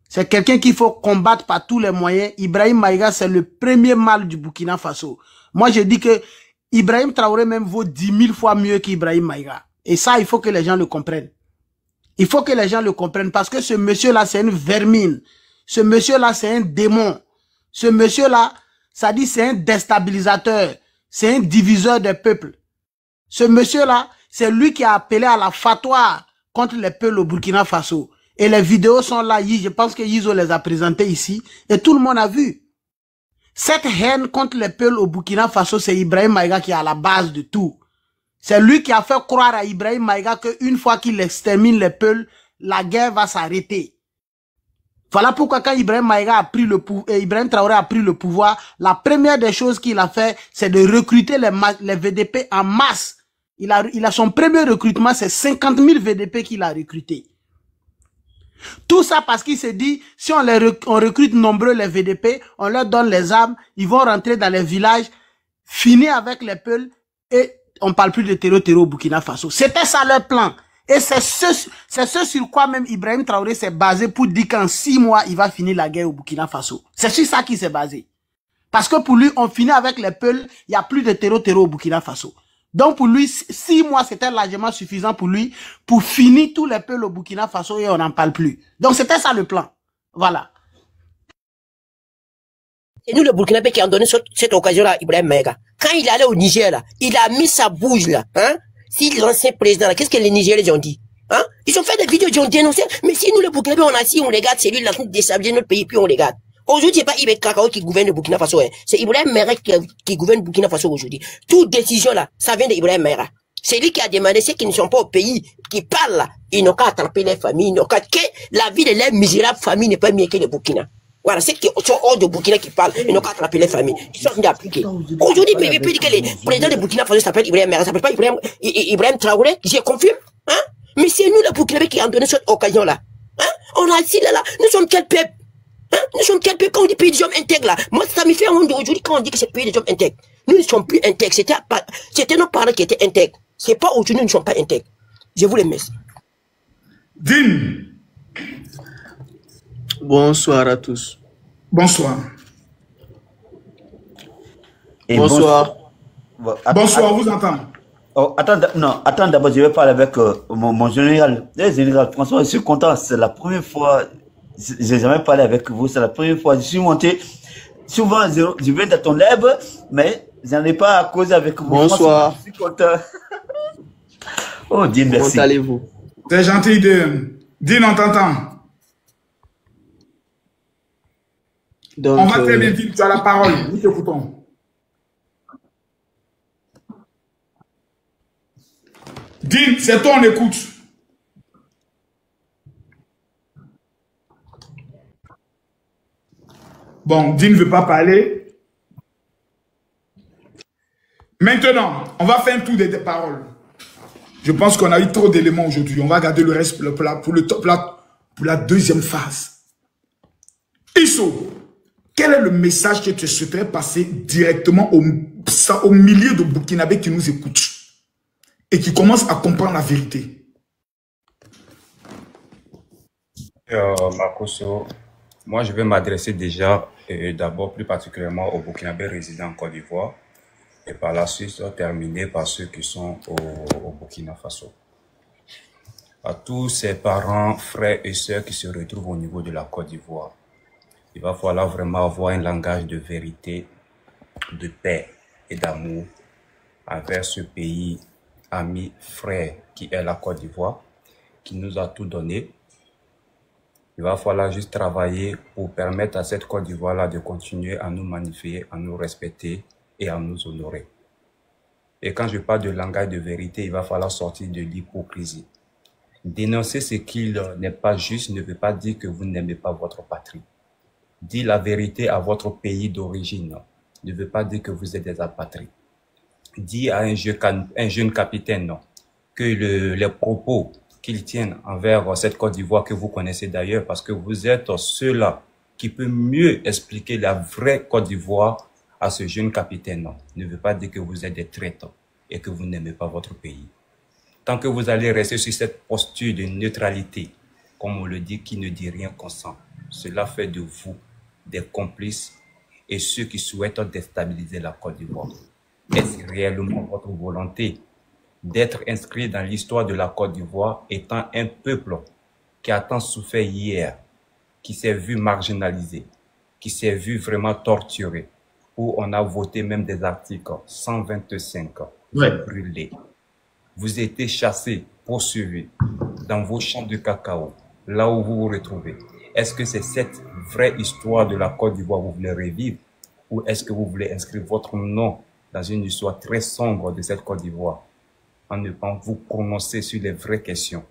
C'est quelqu'un qu'il faut combattre par tous les moyens. Ibrahim Maïga, c'est le premier mal du Burkina Faso. Moi, je dis que Ibrahim Traoré même vaut 10 000 fois mieux qu'Ibrahim Maïga. Et ça, il faut que les gens le comprennent. Il faut que les gens le comprennent parce que ce monsieur-là, c'est une vermine. Ce monsieur-là, c'est un démon. Ce monsieur-là, ça dit c'est un déstabilisateur. C'est un diviseur des peuples. Ce monsieur-là, c'est lui qui a appelé à la fatwa contre les peuples au Burkina Faso. Et les vidéos sont là. Je pense que Yizo les a présentées ici. Et tout le monde a vu. Cette haine contre les peuples au Burkina Faso, c'est Ibrahim Maïga qui est à la base de tout. C'est lui qui a fait croire à Ibrahim Maïga qu'une fois qu'il extermine les peuples, la guerre va s'arrêter. Voilà pourquoi quand Ibrahim Traoré a pris le pouvoir, la première des choses qu'il a fait, c'est de recruter les VDP en masse. Il a son premier recrutement, c'est 50 000 VDP qu'il a recruté. Tout ça parce qu'il s'est dit, si on recrute nombreux les VDP, on leur donne les armes, ils vont rentrer dans les villages, finir avec les peuples et on parle plus de terreau au Burkina Faso. C'était ça leur plan. Et c'est ce sur quoi même Ibrahim Traoré s'est basé pour dire qu'en 6 mois, il va finir la guerre au Burkina Faso. C'est sur ça qu'il s'est basé. Parce que pour lui, on finit avec les peuples, il n'y a plus de terreau au Burkina Faso. Donc pour lui, 6 mois, c'était largement suffisant pour lui, pour finir tous les peuples au Burkina Faso et on n'en parle plus. Donc c'était ça le plan. Voilà. C'est nous le Burkinabé qui a donné cette occasion-là à Ibrahim Maïga. Quand il allait au Niger, là, il a mis sa bouche là. Hein? Si l'ancien président, qu'est-ce que les Nigériens ont dit? Hein? Ils ont fait des vidéos, ils ont dénoncé. Mais si nous, le Burkinabé, on a assis, on regarde, c'est lui, il a déstabilisé notre pays, puis on regarde. Aujourd'hui, c'est pas Ibrahim Kakao qui gouverne le Burkina Faso. Hein. C'est Ibrahim Maïga qui gouverne le Burkina Faso aujourd'hui. Toute décision là, ça vient d'Ibrahim Maïga. C'est lui qui a demandé ceux qui ne sont pas au pays, qui parlent là. Ils n'ont qu'à attraper les familles, ils n'ont qu'à que la vie de leurs misérables familles n'est pas mieux que le Burkina. Voilà, ceux qui sont hors de Burkina qui parlent, ils n'ont qu'à attraper les familles. Ils sont venus d'appliquer. Aujourd'hui, il peut dire que le président de Burkina Faso s'appelle Ibrahim Maïga, ça s'appelle pas Ibrahim Traoré, je confirme. Hein? Mais c'est nous, le Burkinabé, qui avons donné cette occasion-là. Hein? On a assis là, nous sommes quel peuple? Hein? Nous sommes quel peuple quand on dit pays des hommes intègres là? Moi, ça me fait honte aujourd'hui quand on dit que c'est pays des hommes intègres. Nous ne sommes plus intègres. C'était nos parents qui étaient intègres. C'est pas aujourd'hui, nous ne sommes pas intègres. Je vous remercie. Din. Bonsoir à tous. Bonsoir. Et bonsoir. Bonsoir, on vous entend. Oh, attends, d'abord, je vais parler avec mon général. Général, François, je suis content. C'est la première fois. J'ai jamais parlé avec vous. C'est la première fois. Je suis monté. Souvent, je viens de ton lèvre, mais j'en ai pas à cause avec vous. Bonsoir. Je suis content. Oh, Dieu, merci. Comment allez-vous? C'est gentil de... Dis, on t'entend. Donc, on va très bien dire, tu as la parole. Nous t'écoutons. Dis, c'est toi, on écoute. Bon, Dean ne veut pas parler. Maintenant, on va faire un tour des paroles. Je pense qu'on a eu trop d'éléments aujourd'hui. On va garder le reste pour la deuxième phase. Isso, quel est le message que tu souhaiterais passer directement aux milliers de Burkinabés qui nous écoutent et qui commencent à comprendre la vérité? Makoso, moi je vais m'adresser déjà d'abord plus particulièrement aux Burkinabés résidant en Côte d'Ivoire et par la suite terminer par ceux qui sont au Burkina Faso. À tous ces parents, frères et sœurs qui se retrouvent au niveau de la Côte d'Ivoire, il va falloir vraiment avoir un langage de vérité, de paix et d'amour envers ce pays ami, frère qui est la Côte d'Ivoire, qui nous a tout donné, Il va falloir juste travailler pour permettre à cette Côte d'Ivoire-là de continuer à nous magnifier, à nous respecter et à nous honorer. Et quand je parle de langage de vérité, il va falloir sortir de l'hypocrisie. Dénoncer ce qu'il n'est pas juste ne veut pas dire que vous n'aimez pas votre patrie. Dire la vérité à votre pays d'origine ne veut pas dire que vous êtes des apatrides. Dire à un jeune capitaine que les propos qu'il tient envers cette Côte d'Ivoire que vous connaissez d'ailleurs, parce que vous êtes ceux-là qui peut mieux expliquer la vraie Côte d'Ivoire à ce jeune capitaine, ne veut pas dire que vous êtes des traîtres et que vous n'aimez pas votre pays. Tant que vous allez rester sur cette posture de neutralité, comme on le dit, qui ne dit rien consent, cela fait de vous des complices et ceux qui souhaitent déstabiliser la Côte d'Ivoire. Est-ce réellement votre volonté d'être inscrit dans l'histoire de la Côte d'Ivoire étant un peuple qui a tant souffert hier, qui s'est vu marginalisé, qui s'est vu vraiment torturé, où on a voté même des articles 125 brûlés. Vous étiez chassés, poursuivis dans vos champs de cacao, là où vous vous retrouvez. Est-ce que c'est cette vraie histoire de la Côte d'Ivoire que vous voulez revivre, ou est-ce que vous voulez inscrire votre nom dans une histoire très sombre de cette Côte d'Ivoire, en ne pas vous prononcer sur les vraies questions,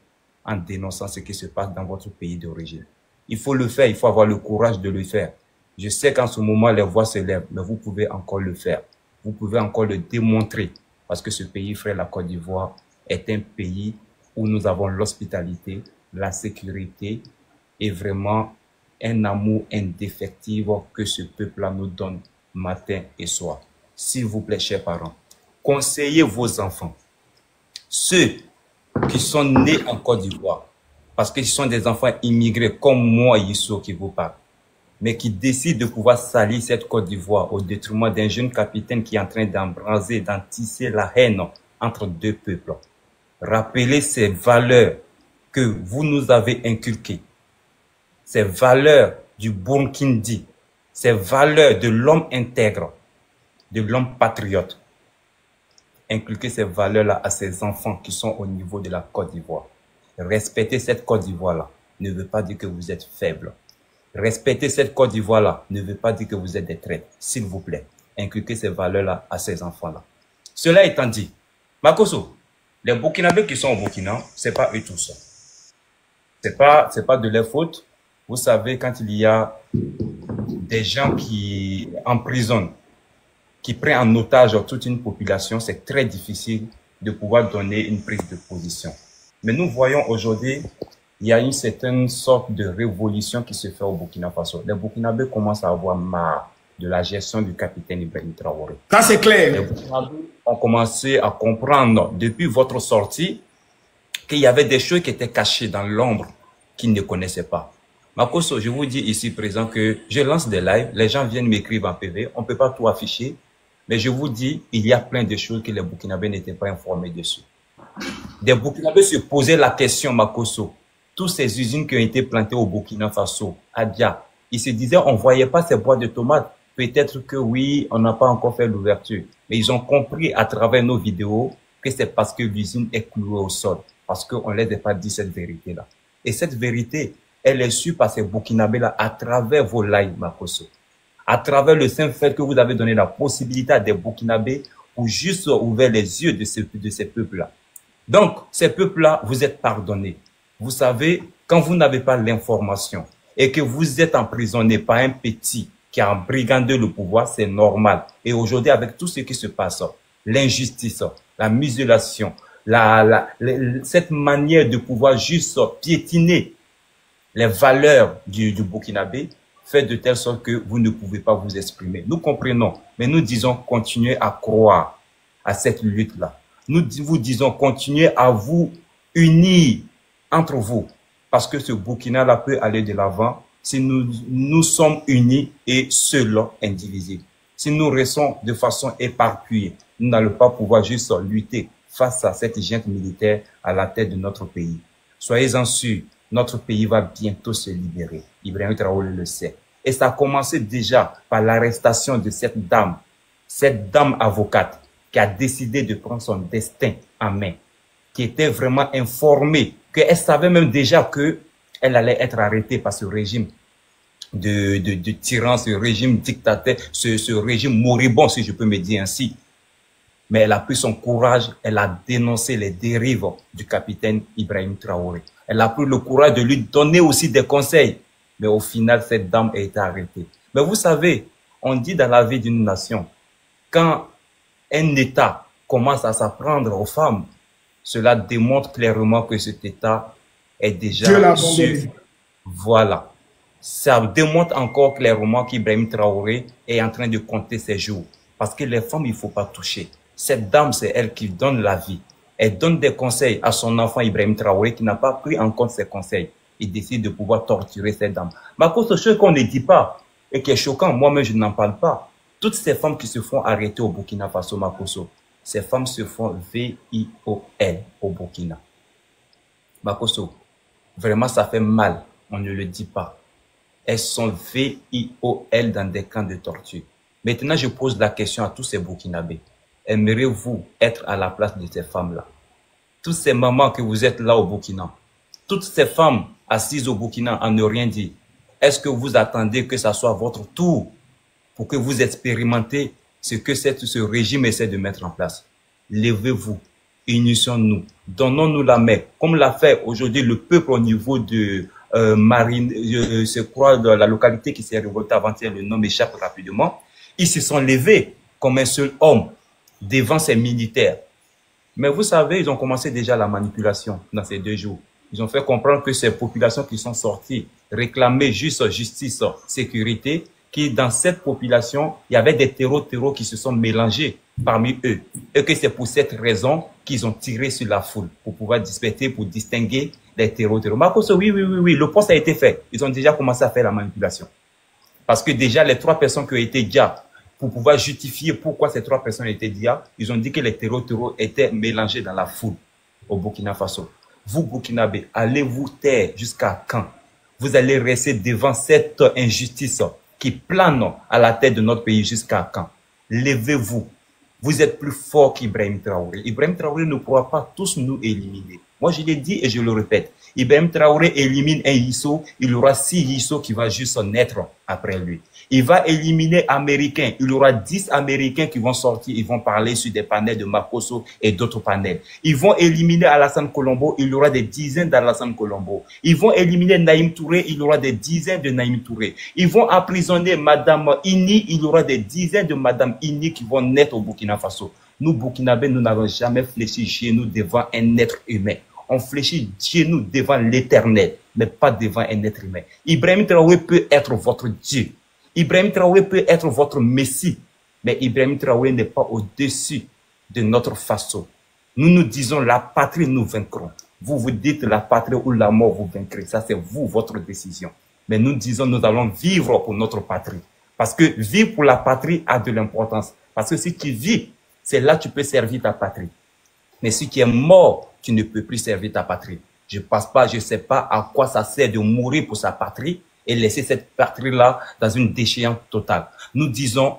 en dénonçant ce qui se passe dans votre pays d'origine? Il faut le faire, il faut avoir le courage de le faire. Je sais qu'en ce moment, les voix se lèvent, mais vous pouvez encore le faire. Vous pouvez encore le démontrer, parce que ce pays, frère, la Côte d'Ivoire, est un pays où nous avons l'hospitalité, la sécurité et vraiment un amour indéfectible que ce peuple-là nous donne matin et soir. S'il vous plaît, chers parents, conseillez vos enfants, ceux qui sont nés en Côte d'Ivoire, parce qu'ils sont des enfants immigrés comme moi, Youssou, qui vous parle, mais qui décident de pouvoir salir cette Côte d'Ivoire au détriment d'un jeune capitaine qui est en train d'embraser, d'en tisser la haine entre deux peuples. Rappelez ces valeurs que vous nous avez inculquées, ces valeurs du Burkindi, ces valeurs de l'homme intègre, de l'homme patriote. Inculquez ces valeurs-là à ces enfants qui sont au niveau de la Côte d'Ivoire. Respecter cette Côte d'Ivoire-là ne veut pas dire que vous êtes faible. Respecter cette Côte d'Ivoire-là ne veut pas dire que vous êtes des traîtres. S'il vous plaît, inculquez ces valeurs-là à ces enfants-là. Cela étant dit, Makosso, les Burkinabés qui sont au Burkina, c'est pas eux tous. C'est pas de leur faute. Vous savez, quand il y a des gens qui emprisonnent, qui prennent en otage toute une population, c'est très difficile de pouvoir donner une prise de position. Mais nous voyons aujourd'hui, il y a une certaine sorte de révolution qui se fait au Burkina Faso. Les Burkinabés commencent à avoir marre de la gestion du capitaine Ibrahim Traoré. Ça, c'est clair. Les Burkinabés ont commencé à comprendre, depuis votre sortie, qu'il y avait des choses qui étaient cachées dans l'ombre qu'ils ne connaissaient pas. Makosso, je vous dis ici présent que je lance des lives, les gens viennent m'écrire en PV, on ne peut pas tout afficher, mais je vous dis, il y a plein de choses que les Burkinabés n'étaient pas informés dessus. Des Burkinabés se posaient la question, Makosso, toutes ces usines qui ont été plantées au Burkina Faso, à Dia, ils se disaient, on ne voyait pas ces boîtes de tomates. Peut-être que oui, on n'a pas encore fait l'ouverture. Mais ils ont compris à travers nos vidéos que c'est parce que l'usine est clouée au sol. Parce qu'on ne les a pas dit cette vérité-là. Et cette vérité, elle est su par ces Burkinabés-là à travers vos lives, Makosso. À travers le simple fait que vous avez donné la possibilité à des Burkinabés pour juste ouvrir les yeux de ces peuples-là. Donc, ces peuples-là, vous êtes pardonnés. Vous savez, quand vous n'avez pas l'information et que vous êtes emprisonné par un petit qui a embrigandé le pouvoir, c'est normal. Et aujourd'hui, avec tout ce qui se passe, l'injustice, la mutilation, cette manière de pouvoir juste piétiner les valeurs du Burkinabé, fait de telle sorte que vous ne pouvez pas vous exprimer. Nous comprenons, mais nous disons continuez à croire à cette lutte-là. Nous vous disons continuez à vous unir entre vous, parce que ce Burkina-là peut aller de l'avant si nous sommes unis et seuls, indivisibles. Si nous restons de façon éparpillée, nous n'allons pas pouvoir juste lutter face à cette junte militaire à la tête de notre pays. Soyez-en sûrs, notre pays va bientôt se libérer. Ibrahim Traoré le sait. Et ça a commencé déjà par l'arrestation de cette dame avocate qui a décidé de prendre son destin en main, qui était vraiment informée, qu'elle savait même déjà que elle allait être arrêtée par ce régime de tyran, ce régime dictateur, ce régime moribond, si je peux me dire ainsi. Mais elle a pris son courage, elle a dénoncé les dérives du capitaine Ibrahim Traoré. Elle a pris le courage de lui donner aussi des conseils. Mais au final, cette dame a été arrêtée. Mais vous savez, on dit dans la vie d'une nation, quand un État commence à s'apprendre aux femmes, cela démontre clairement que cet État est déjà sûr. Voilà. Ça démontre encore clairement qu'Ibrahim Traoré est en train de compter ses jours. Parce que les femmes, il ne faut pas toucher. Cette dame, c'est elle qui donne la vie. Elle donne des conseils à son enfant Ibrahim Traoré qui n'a pas pris en compte ses conseils. Il décide de pouvoir torturer cette dame. Mais à cause de ce qu'on ne dit pas et qui est choquant, moi-même je n'en parle pas. Toutes ces femmes qui se font arrêter au Burkina Faso, Makoso, ces femmes se font VIOL au Burkina. Makoso, vraiment ça fait mal, on ne le dit pas. Elles sont VIOL dans des camps de torture. Maintenant, je pose la question à tous ces Burkinabés. Aimeriez-vous être à la place de ces femmes-là? Toutes ces mamans que vous êtes là au Burkina, toutes ces femmes assises au Burkina à ne rien dire, est-ce que vous attendez que ça soit votre tour pour que vous expérimentez ce que ce régime essaie de mettre en place? Levez-vous, unissons-nous, donnons-nous la main, comme l'a fait aujourd'hui le peuple au niveau de Marine, je crois, de la localité qui s'est révoltée avant-hier, le nom m'échappe rapidement. Ils se sont levés comme un seul homme devant ces militaires. Mais vous savez, ils ont commencé déjà la manipulation dans ces 2 jours. Ils ont fait comprendre que ces populations qui sont sorties réclamaient juste justice, sécurité, que dans cette population, il y avait des terreaux qui se sont mélangés parmi eux. Et que c'est pour cette raison qu'ils ont tiré sur la foule, pour pouvoir disperser, pour distinguer les terreaux. Marcos, oui, le poste a été fait. Ils ont déjà commencé à faire la manipulation. Parce que déjà, les 3 personnes qui ont été dia, pour pouvoir justifier pourquoi ces 3 personnes étaient dia, ils ont dit que les terreaux étaient mélangés dans la foule au Burkina Faso. Vous, Burkinabé, allez-vous taire jusqu'à quand? Vous allez rester devant cette injustice qui plane à la tête de notre pays jusqu'à quand? Levez-vous. Vous êtes plus fort qu'Ibrahim Traoré. Ibrahim Traoré ne pourra pas tous nous éliminer. Moi, je l'ai dit et je le répète. Ibrahim Traoré élimine un Yisso, il y aura 6 Yisso qui vont juste naître après lui. Il va éliminer Américains. Il y aura 10 Américains qui vont sortir. Ils vont parler sur des panels de Makoso et d'autres panels. Ils vont éliminer Alassane Colombo. Il y aura des dizaines d'Alassane Colombo. Ils vont éliminer Naïm Touré. Il y aura des dizaines de Naïm Touré. Ils vont emprisonner Madame Inni. Il y aura des dizaines de Madame Inni qui vont naître au Burkina Faso. Nous, Burkinabés, nous n'avons jamais fléchi chez nous devant un être humain. On fléchit chez nous devant l'éternel, mais pas devant un être humain. Ibrahim Traoré peut être votre Dieu. Ibrahim Traoré peut être votre Messie, mais Ibrahim Traoré n'est pas au-dessus de notre façon. Nous nous disons la patrie, nous vaincrons. Vous vous dites la patrie ou la mort, vous vaincrez. Ça, c'est vous, votre décision. Mais nous disons nous allons vivre pour notre patrie. Parce que vivre pour la patrie a de l'importance. Parce que si tu vis, c'est là que tu peux servir ta patrie. Mais si tu es mort, tu ne peux plus servir ta patrie. Je ne sais pas à quoi ça sert de mourir pour sa patrie et laisser cette patrie-là dans une déchéance totale. Nous disons,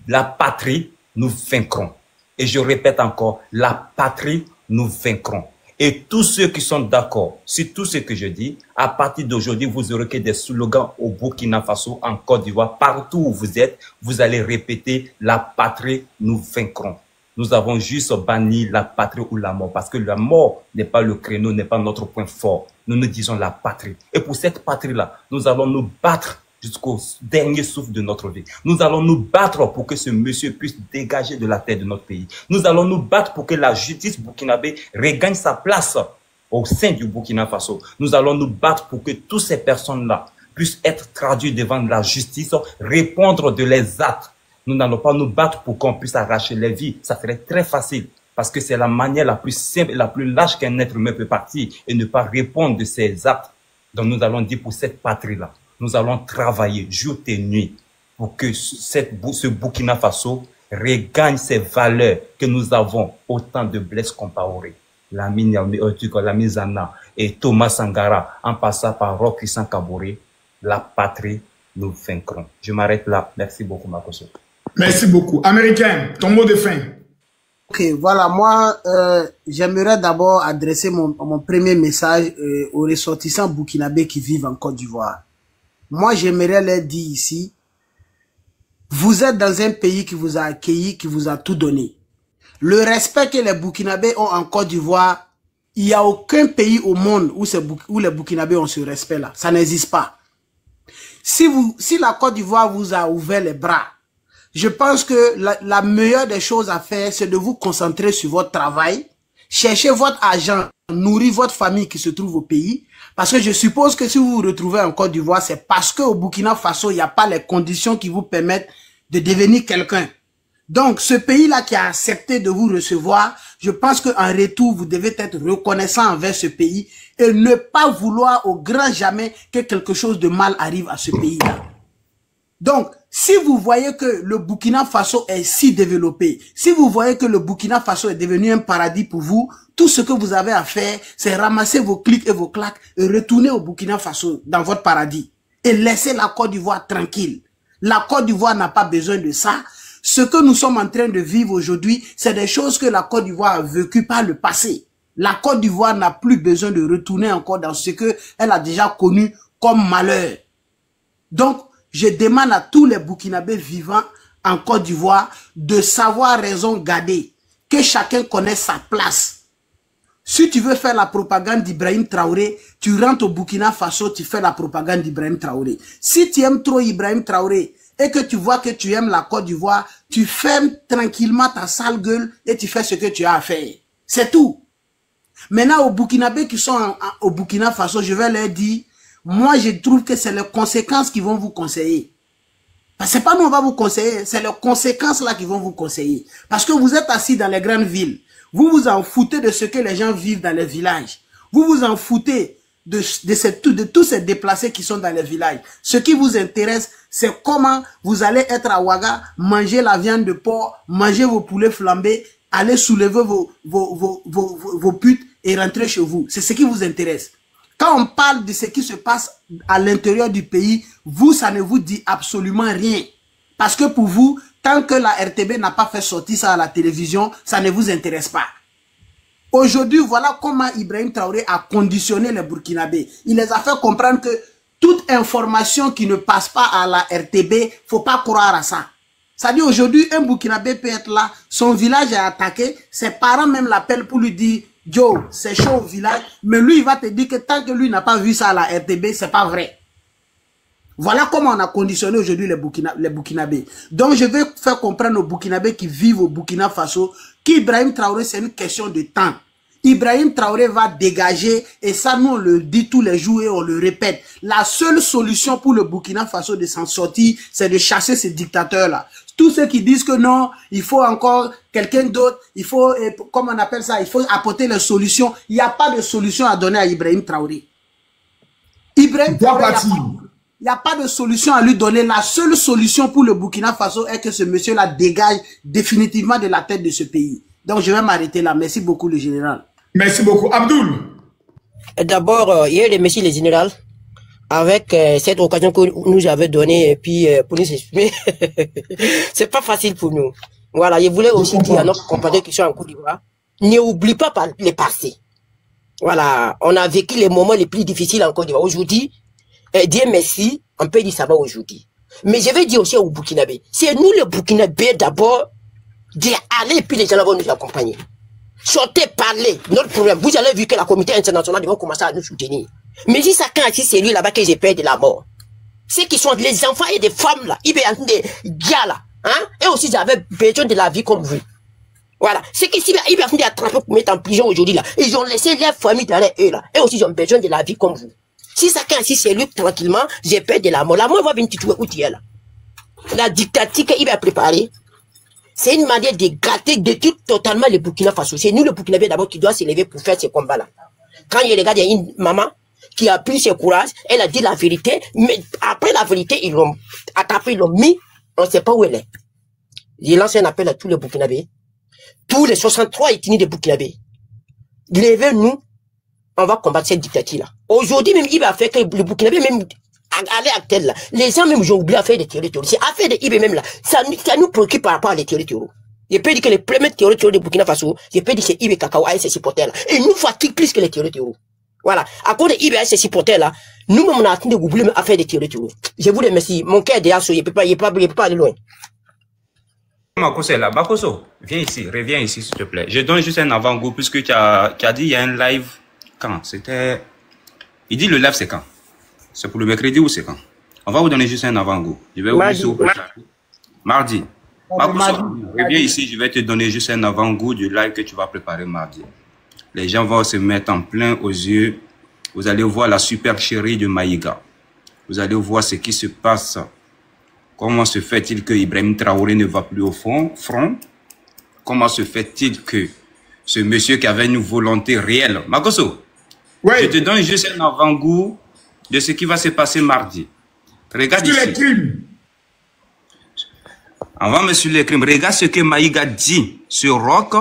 la patrie, nous vaincrons. Et je répète encore, la patrie, nous vaincrons. Et tous ceux qui sont d'accord sur tout ce que je dis, à partir d'aujourd'hui, vous aurez que des slogans au Burkina Faso, en Côte d'Ivoire, partout où vous êtes, vous allez répéter, la patrie, nous vaincrons. Nous avons juste banni la patrie ou la mort, parce que la mort n'est pas le créneau, n'est pas notre point fort. Nous nous disons la patrie. Et pour cette patrie-là, nous allons nous battre jusqu'au dernier souffle de notre vie. Nous allons nous battre pour que ce monsieur puisse dégager de la tête de notre pays. Nous allons nous battre pour que la justice burkinabé regagne sa place au sein du Burkina Faso. Nous allons nous battre pour que toutes ces personnes-là puissent être traduites devant la justice, répondre de leurs actes. Nous n'allons pas nous battre pour qu'on puisse arracher les vies. Ça serait très facile parce que c'est la manière la plus simple et la plus lâche qu'un être humain peut partir et ne pas répondre de ses actes. Donc nous allons dire pour cette patrie-là, nous allons travailler jour et nuit pour que ce Burkina Faso regagne ses valeurs que nous avons autant de Blaise Compaoré, Lamine Zana et Thomas Sankara, en passant par Roch Christian Kaboré. La patrie, nous vaincrons. Je m'arrête là. Merci beaucoup, Makoso. Merci beaucoup. Américain, ton mot de fin. Ok, voilà, moi, j'aimerais d'abord adresser mon premier message aux ressortissants burkinabés qui vivent en Côte d'Ivoire. Moi, j'aimerais leur dire ici, vous êtes dans un pays qui vous a accueilli, qui vous a tout donné. Le respect que les Burkinabés ont en Côte d'Ivoire, il n'y a aucun pays au monde où les Burkinabés ont ce respect-là. Ça n'existe pas. Si la Côte d'Ivoire vous a ouvert les bras, je pense que la meilleure des choses à faire, c'est de vous concentrer sur votre travail, chercher votre argent, nourrir votre famille qui se trouve au pays. Parce que je suppose que si vous vous retrouvez en Côte d'Ivoire, c'est parce qu'au Burkina Faso, il n'y a pas les conditions qui vous permettent de devenir quelqu'un. Donc, ce pays-là qui a accepté de vous recevoir, je pense qu'en retour, vous devez être reconnaissant envers ce pays et ne pas vouloir au grand jamais que quelque chose de mal arrive à ce pays-là. Donc, si vous voyez que le Burkina Faso est si développé, si vous voyez que le Burkina Faso est devenu un paradis pour vous, tout ce que vous avez à faire, c'est ramasser vos clics et vos claques et retourner au Burkina Faso dans votre paradis et laisser la Côte d'Ivoire tranquille. La Côte d'Ivoire n'a pas besoin de ça. Ce que nous sommes en train de vivre aujourd'hui, c'est des choses que la Côte d'Ivoire a vécues par le passé. La Côte d'Ivoire n'a plus besoin de retourner encore dans ce qu'elle a déjà connu comme malheur. Donc, je demande à tous les Burkinabés vivant en Côte d'Ivoire de savoir raison garder, que chacun connaisse sa place. Si tu veux faire la propagande d'Ibrahim Traoré, tu rentres au Burkina Faso, tu fais la propagande d'Ibrahim Traoré. Si tu aimes trop Ibrahim Traoré et que tu vois que tu aimes la Côte d'Ivoire, tu fermes tranquillement ta sale gueule et tu fais ce que tu as à faire. C'est tout. Maintenant, aux Burkinabés qui sont au Burkina Faso, je vais leur dire, moi je trouve que c'est les conséquences qui vont vous conseiller. Parce que c'est pas nous on va vous conseiller, c'est les conséquences là qui vont vous conseiller. Parce que vous êtes assis dans les grandes villes. Vous vous en foutez de ce que les gens vivent dans les villages. Vous vous en foutez de tous ces déplacés qui sont dans les villages. Ce qui vous intéresse, c'est comment vous allez être à Ouaga, manger la viande de porc, manger vos poulets flambés, aller soulever vos putes et rentrer chez vous. C'est ce qui vous intéresse. Quand on parle de ce qui se passe à l'intérieur du pays, vous, ça ne vous dit absolument rien. Parce que pour vous, tant que la RTB n'a pas fait sortir ça à la télévision, ça ne vous intéresse pas. Aujourd'hui, voilà comment Ibrahim Traoré a conditionné les Burkinabés. Il les a fait comprendre que toute information qui ne passe pas à la RTB, faut pas croire à ça. C'est-à-dire aujourd'hui, un Burkinabé peut être là, son village est attaqué, ses parents même l'appellent pour lui dire « Yo, c'est chaud au village », mais lui, il va te dire que tant que lui n'a pas vu ça à la RTB, c'est pas vrai. Voilà comment on a conditionné aujourd'hui les Burkinabés. Donc, je vais faire comprendre aux Burkinabés qui vivent au Burkina Faso qu'Ibrahim Traoré, c'est une question de temps. Ibrahim Traoré va dégager, et ça, nous, on le dit tous les jours et on le répète. La seule solution pour le Burkina Faso de s'en sortir, c'est de chasser ces dictateurs-là. Tous ceux qui disent que non, il faut encore quelqu'un d'autre, il faut, comment on appelle ça, il faut apporter les solutions. Il n'y a pas de solution à donner à Ibrahim Traoré. Ibrahim Traoré, il n'y a pas de solution à lui donner. La seule solution pour le Burkina Faso est que ce monsieur-là dégage définitivement de la tête de ce pays. Donc, je vais m'arrêter là. Merci beaucoup, le général. Merci beaucoup. Abdoul. D'abord, hier, remercie le général avec cette occasion que nous avait donnée et puis pour nous exprimer. C'est pas facile pour nous. Voilà, je voulais aussi dire à notre compatriotes qui sont en Côte d'Ivoire, n'oublie pas les passés. Voilà, on a vécu les moments les plus difficiles en Côte d'Ivoire. Aujourd'hui, Dieu merci, on peut dire ça va aujourd'hui. Mais je vais dire aussi aux Burkinabés, c'est nous les Burkinabés d'abord d'y aller et puis les gens vont nous accompagner. Sortez, parlez, notre problème. Vous avez vu que la communauté internationale va commencer à nous soutenir. Mais si chacun a dit c'est lui là-bas que j'ai peur de la mort. Ceux qui sont les enfants et des femmes là, ils sont des gars là, hein, et aussi j'avais besoin de la vie comme vous. Voilà. Ceux qui sont attrapés pour mettre en prison aujourd'hui là, ils ont laissé leur famille derrière eux là, et aussi ils ont besoin de la vie comme vous. Si chacun a dit c'est lui tranquillement, j'ai peur de la mort. La mort va venir tuer où tu es là. La dictature qu'il va préparer, c'est une manière de gâter, de tuer totalement le Burkina Faso. C'est nous, le Burkinabé, d'abord, qui doit se lever pour faire ce combat-là. Quand il regarde, il y a une maman qui a pris ses courage, elle a dit la vérité, mais après la vérité, ils l'ont attrapé, ils l'ont mis, on ne sait pas où elle est. J'ai lancé un appel à tous les Burkinabés, tous les 63 ethnies de Burkinabé. Levez-nous, on va combattre cette dictature-là. Aujourd'hui, même, il va faire que le Burkinabé, même, aller à tel là. Les gens même, j'ai oublié à faire des territoires. C'est affaire de IB même là. Ça nous préoccupe par rapport à les territoires. Je peux dire que les premiers terroristes de Burkina Faso, je peux dire que c'est Ibe Kakao et ses supporters là. Et nous fatigue plus que les terroristes. Voilà. À cause de Ibe et ses supporters là, nous-mêmes on a attendu de googler à faire des terroristes. Je vous remercie. Mon cœur est derrière, il ne peut pas aller loin. Makoso est là. Makoso, viens ici, reviens ici s'il te plaît. Je donne juste un avant-goût puisque tu as dit il y a un live. Quand? C'était... Il dit le live c'est quand? C'est pour le mercredi ou c'est quand? On va vous donner juste un avant-goût. Je vais ouvrir sur mardi. Makoso, reviens ici, je vais te donner juste un avant-goût du live que tu vas préparer mardi. Les gens vont se mettre en plein aux yeux. Vous allez voir la super chérie de Maïga. Vous allez voir ce qui se passe. Comment se fait-il que Ibrahim Traoré ne va plus au front? Comment se fait-il que ce monsieur qui avait une volonté réelle... Makoso, je te donne juste un avant-goût de ce qui va se passer mardi. Regarde ici. Les crimes. Avant monsieur les crimes, regarde ce que Maïga dit sur Rock.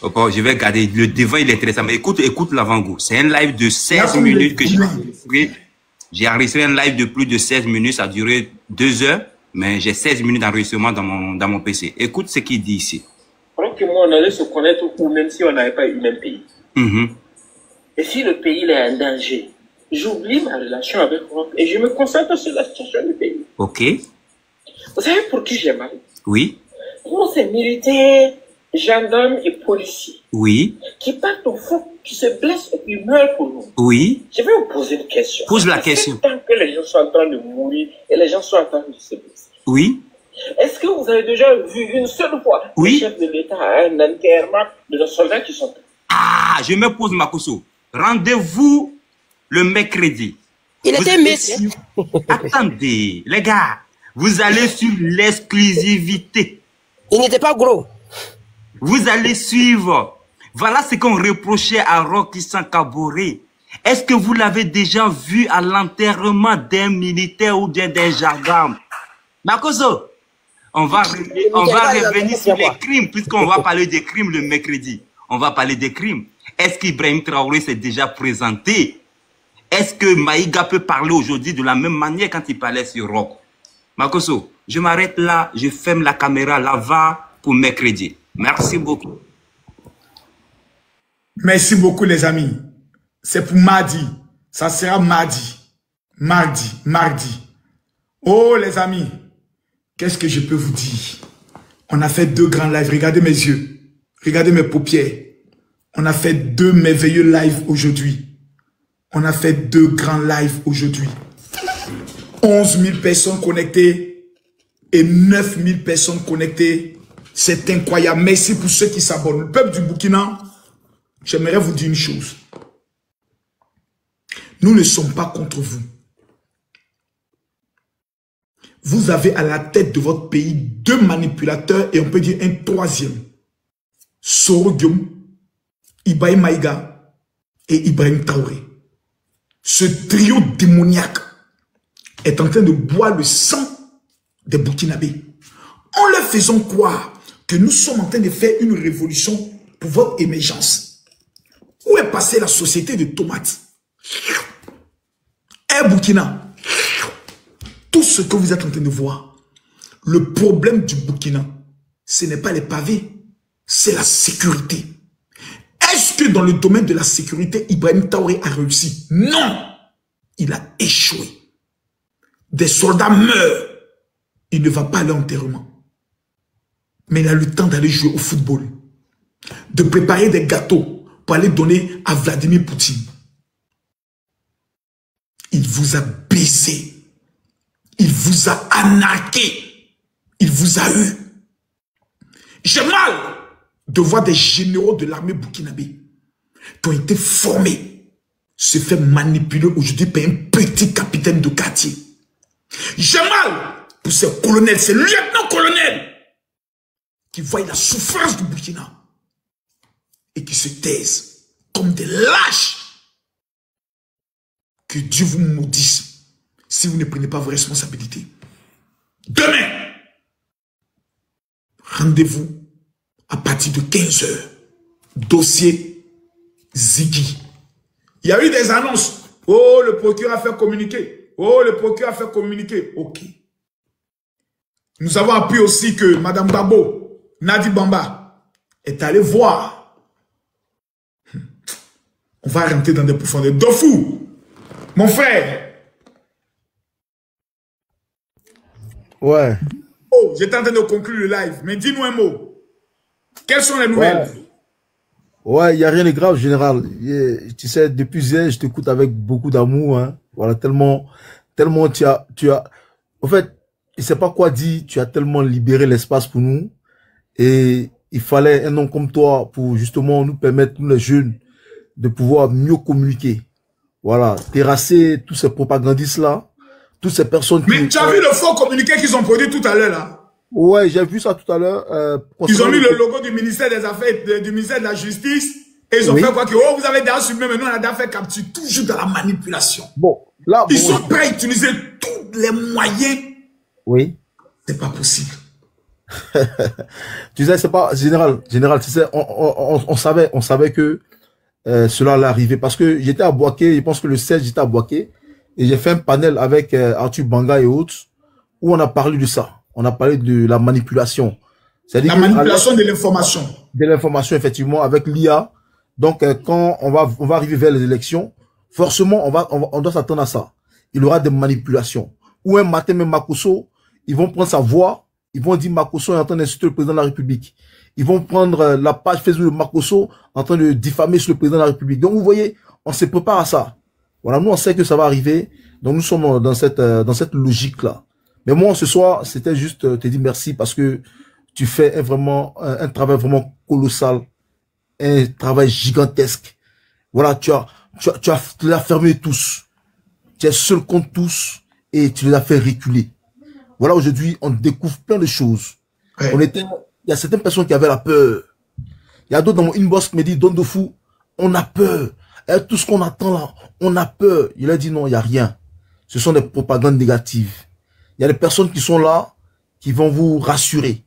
Oh, je vais garder le devant, il est intéressant. Mais écoute l'avant-goût. C'est un live de 16 minutes que j'ai enregistré. J'ai enregistré un live de plus de 16 minutes, ça a duré 2 heures, mais j'ai 16 minutes d'enregistrement dans mon PC. Écoute ce qu'il dit ici. Alors que moi, on allait se connaître, ou même si on n'avait pas eu le même pays. Et si le pays est en danger, j'oublie ma relation avec Rock et je me concentre sur la situation du pays. Ok. Vous savez pour qui j'ai mal? Oui. Pour ces militaires, gendarmes et policiers. Oui. Qui partent au fond, qui se blessent et qui meurent pour nous. Oui. Je vais vous poser une question. Pose la question. Tant que les gens sont en train de mourir et les gens sont en train de se blesser. Oui. Est-ce que vous avez déjà vu une seule fois le chef de l'État à un enterrement de nos soldats qui sont... Ah, je me pose Makoso. Rendez-vous le mercredi. Il était médecin. Attendez, les gars. Vous allez sur l'exclusivité. Il n'était pas gros. Vous allez suivre. Voilà ce qu'on reprochait à Rocky Sankaboré. Est-ce que vous l'avez déjà vu à l'enterrement d'un militaire ou d'un gendarme? Makoso, on va revenir sur les crimes, puisqu'on va parler des crimes le mercredi. On va parler des crimes. Est-ce qu'Ibrahim Traoré s'est déjà présenté? Est-ce que Maïga peut parler aujourd'hui de la même manière quand il parlait sur Rock? Makoso, je m'arrête là, je ferme la caméra là-bas pour mercredi. Merci beaucoup. Merci beaucoup les amis. C'est pour mardi. Ça sera mardi. Mardi. Oh les amis, qu'est-ce que je peux vous dire? On a fait 2 grands lives. Regardez mes yeux. Regardez mes paupières. On a fait 2 merveilleux lives aujourd'hui. On a fait 2 grands lives aujourd'hui. 11 000 personnes connectées et 9 000 personnes connectées. C'est incroyable. Merci pour ceux qui s'abonnent. Le peuple du Burkina, j'aimerais vous dire une chose. Nous ne sommes pas contre vous. Vous avez à la tête de votre pays 2 manipulateurs et on peut dire un 3e. Soro Guillaume, Ibrahim Maïga et Ibrahim Traoré. Ce trio démoniaque est en train de boire le sang des Burkinabés. En leur faisant croire que nous sommes en train de faire une révolution pour votre émergence. Où est passée la société de tomates? Burkina, tout ce que vous êtes en train de voir, le problème du Burkina, ce n'est pas les pavés, c'est la sécurité. Est-ce que dans le domaine de la sécurité, Ibrahim Traoré a réussi? Non! Il a échoué. Des soldats meurent. Il ne va pas aller en enterrement. Mais il a le temps d'aller jouer au football. De préparer des gâteaux pour aller donner à Vladimir Poutine. Il vous a baisé. Il vous a arnaqué. Il vous a eu. J'ai mal de voir des généraux de l'armée burkinabé qui ont été formés se faire manipuler aujourd'hui par un petit capitaine de quartier. J'ai mal pour ces colonels, ces lieutenants-colonels qui voient la souffrance du Burkina et qui se taisent comme des lâches. Que Dieu vous maudisse si vous ne prenez pas vos responsabilités. Demain, rendez-vous à partir de 15 h. Dossier Ziggy. Il y a eu des annonces. Oh, le procureur a fait communiquer. Oh, le procureur a fait communiquer. Ok. Nous avons appris aussi que Madame Babo, Nadi Bamba, est allée voir. On va rentrer dans des profondeurs. Dofou, mon frère. Ouais. Oh, j'étais en train de conclure le live, mais dis-nous un mot. Quelles sont les nouvelles? Ouais, il n'y a rien de grave, général. Tu sais, depuis hier, je t'écoute avec beaucoup d'amour. Hein. Voilà, tellement tu as... En fait, je ne sais pas quoi dire, tu as tellement libéré l'espace pour nous. Et il fallait un homme comme toi pour justement nous permettre, nous les jeunes, de pouvoir mieux communiquer. Voilà, terrasser tous ces propagandistes-là, toutes ces personnes qui... Mais tu as vu le faux communiqué qu'ils ont produit tout à l'heure, là? Ouais, j'ai vu ça tout à l'heure. Ils ont mis le logo du ministère des Affaires, du ministère de la Justice, et ils ont fait quoi que, oh, vous avez déjà supprimé, mais nous, on a déjà fait capture, toujours dans la manipulation. Bon, là... Ils sont prêts à utiliser tous les moyens. Oui. C'est pas possible. Tu sais, c'est pas... Général, tu sais, on savait que cela allait arriver, parce que j'étais à Boaké, je pense que le 16, j'étais à Boaké, et j'ai fait un panel avec Arthur Banga et autres, où on a parlé de ça. On a parlé de la manipulation. La manipulation de l'information. De l'information, effectivement, avec l'IA. Donc, quand on va arriver vers les élections, forcément, on doit s'attendre à ça. Il y aura des manipulations. Ou un matin, même Makosso, ils vont prendre sa voix, ils vont dire Makosso est en train d'insulter le président de la République. Ils vont prendre la page Facebook de Makosso en train de diffamer sur le président de la République. Donc, vous voyez, on se prépare à ça. Voilà, nous, on sait que ça va arriver. Donc, nous sommes dans cette logique-là. Mais moi, ce soir, c'était juste te dire merci parce que tu fais vraiment un travail vraiment colossal, un travail gigantesque. Voilà, tu l'as fermé tous. Tu es seul contre tous et tu les as fait reculer. Voilà, aujourd'hui, on découvre plein de choses. Ouais. Il y a certaines personnes qui avaient la peur. Il y a d'autres dans mon inbox qui me disent, Don Dofou, on a peur. Et tout ce qu'on attend là, on a peur. Il a dit non, il n'y a rien. Ce sont des propagandes négatives. Il y a des personnes qui sont là, qui vont vous rassurer.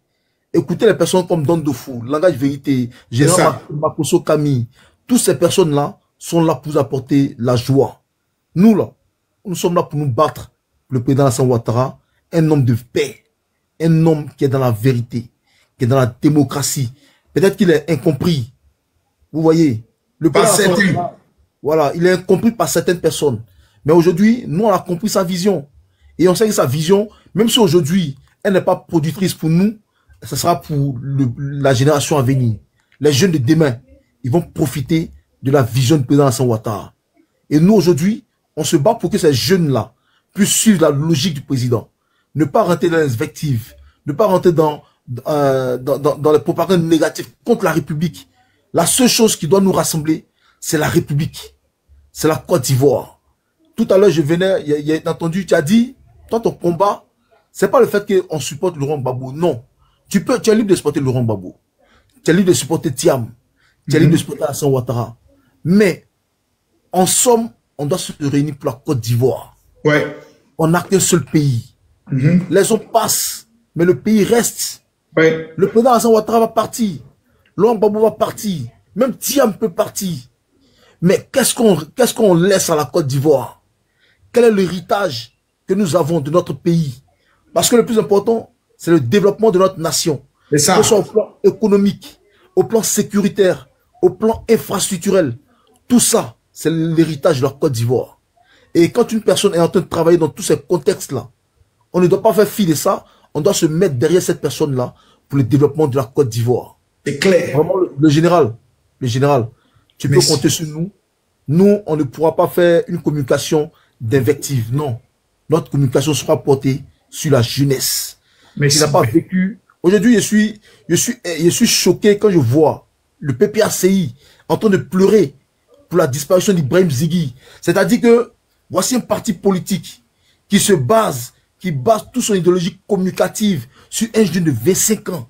Écoutez les personnes comme Don Dofou, Langage Vérité, Général Makosso Camille. Toutes ces personnes-là sont là pour apporter la joie. Nous, là, nous sommes là pour nous battre. Le président Alassane Ouattara, un homme de paix. Un homme qui est dans la vérité, qui est dans la démocratie. Peut-être qu'il est incompris. Vous voyez, le président, voilà, il est incompris par certaines personnes. Mais aujourd'hui, nous, on a compris sa vision. Et on sait que sa vision, même si aujourd'hui, elle n'est pas productrice pour nous, ce sera pour la génération à venir. Les jeunes de demain, ils vont profiter de la vision du président Alassane Ouattara. Et nous, aujourd'hui, on se bat pour que ces jeunes-là puissent suivre la logique du président. Ne pas rentrer dans les invectives, ne pas rentrer dans les propagandes négatives contre la République. La seule chose qui doit nous rassembler, c'est la République. C'est la Côte d'Ivoire. Tout à l'heure, je venais, il y a entendu, tu as dit, toi, ton combat, c'est pas le fait qu'on supporte Laurent Gbagbo. Non. Tu es libre de supporter Laurent Gbagbo. Tu es libre de supporter Thiam. Tu es libre de supporter Alassane Ouattara. Mais, en somme, on doit se réunir pour la Côte d'Ivoire. Ouais. On n'a qu'un seul pays. Les autres passent, mais le pays reste. Ouais. Le président Alassane Ouattara va partir. Laurent Gbagbo va partir. Même Thiam peut partir. Mais qu'est-ce qu'on laisse à la Côte d'Ivoire? Quel est l'héritage que nous avons de notre pays? Parce que le plus important, c'est le développement de notre nation. Que ce soit au plan économique, au plan sécuritaire, au plan infrastructurel. Tout ça, c'est l'héritage de la Côte d'Ivoire. Et quand une personne est en train de travailler dans tous ces contextes-là, on ne doit pas faire fi de ça, on doit se mettre derrière cette personne-là pour le développement de la Côte d'Ivoire. C'est clair. Vraiment, le général, tu peux compter sur nous. Nous, on ne pourra pas faire une communication d'invective, non. Notre communication sera portée sur la jeunesse. Mais qui n'a pas vécu. Aujourd'hui, je suis choqué quand je vois le PPACI en train de pleurer pour la disparition d'Ibrahim Zigui. C'est-à-dire que voici un parti politique qui base toute son idéologie communicative sur un jeune de 25 ans.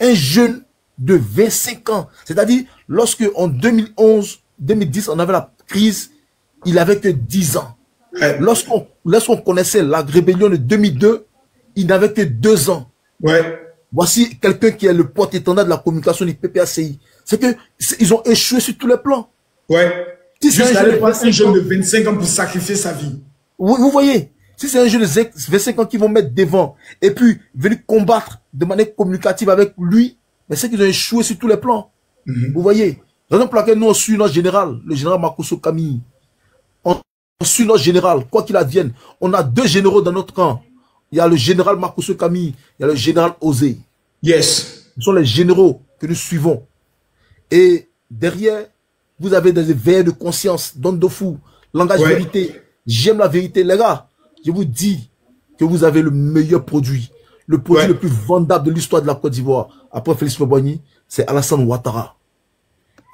Un jeune de 25 ans. C'est-à-dire, lorsque en 2011, 2010, on avait la crise, il avait que 10 ans. Lorsqu'on connaissait la rébellion de 2002, il n'avait que 2 ans. Ouais. Voici quelqu'un qui est le porte-étendard de la communication du PPACI. C'est que ils ont échoué sur tous les plans. Ouais. Juste aller prendre un jeune de 25 ans pour sacrifier sa vie. Vous voyez. Si c'est un jeune de 25 ans qui vont mettre devant et puis venir combattre de manière communicative avec lui, mais c'est qu'ils ont échoué sur tous les plans. Vous voyez, raison pour laquelle nous on suit notre général, le général Makosso Camille. On suit notre général, quoi qu'il advienne. On a 2 généraux dans notre camp. Il y a le général Makosso Camille, il y a le général Osé. Yes. Ce sont les généraux que nous suivons. Et derrière, vous avez des veillées de conscience, donne de fou, langage vérité. J'aime la vérité, les gars. Je vous dis que vous avez le meilleur produit. Le produit le plus vendable de l'histoire de la Côte d'Ivoire, après Félix Houphouët-Boigny, c'est Alassane Ouattara.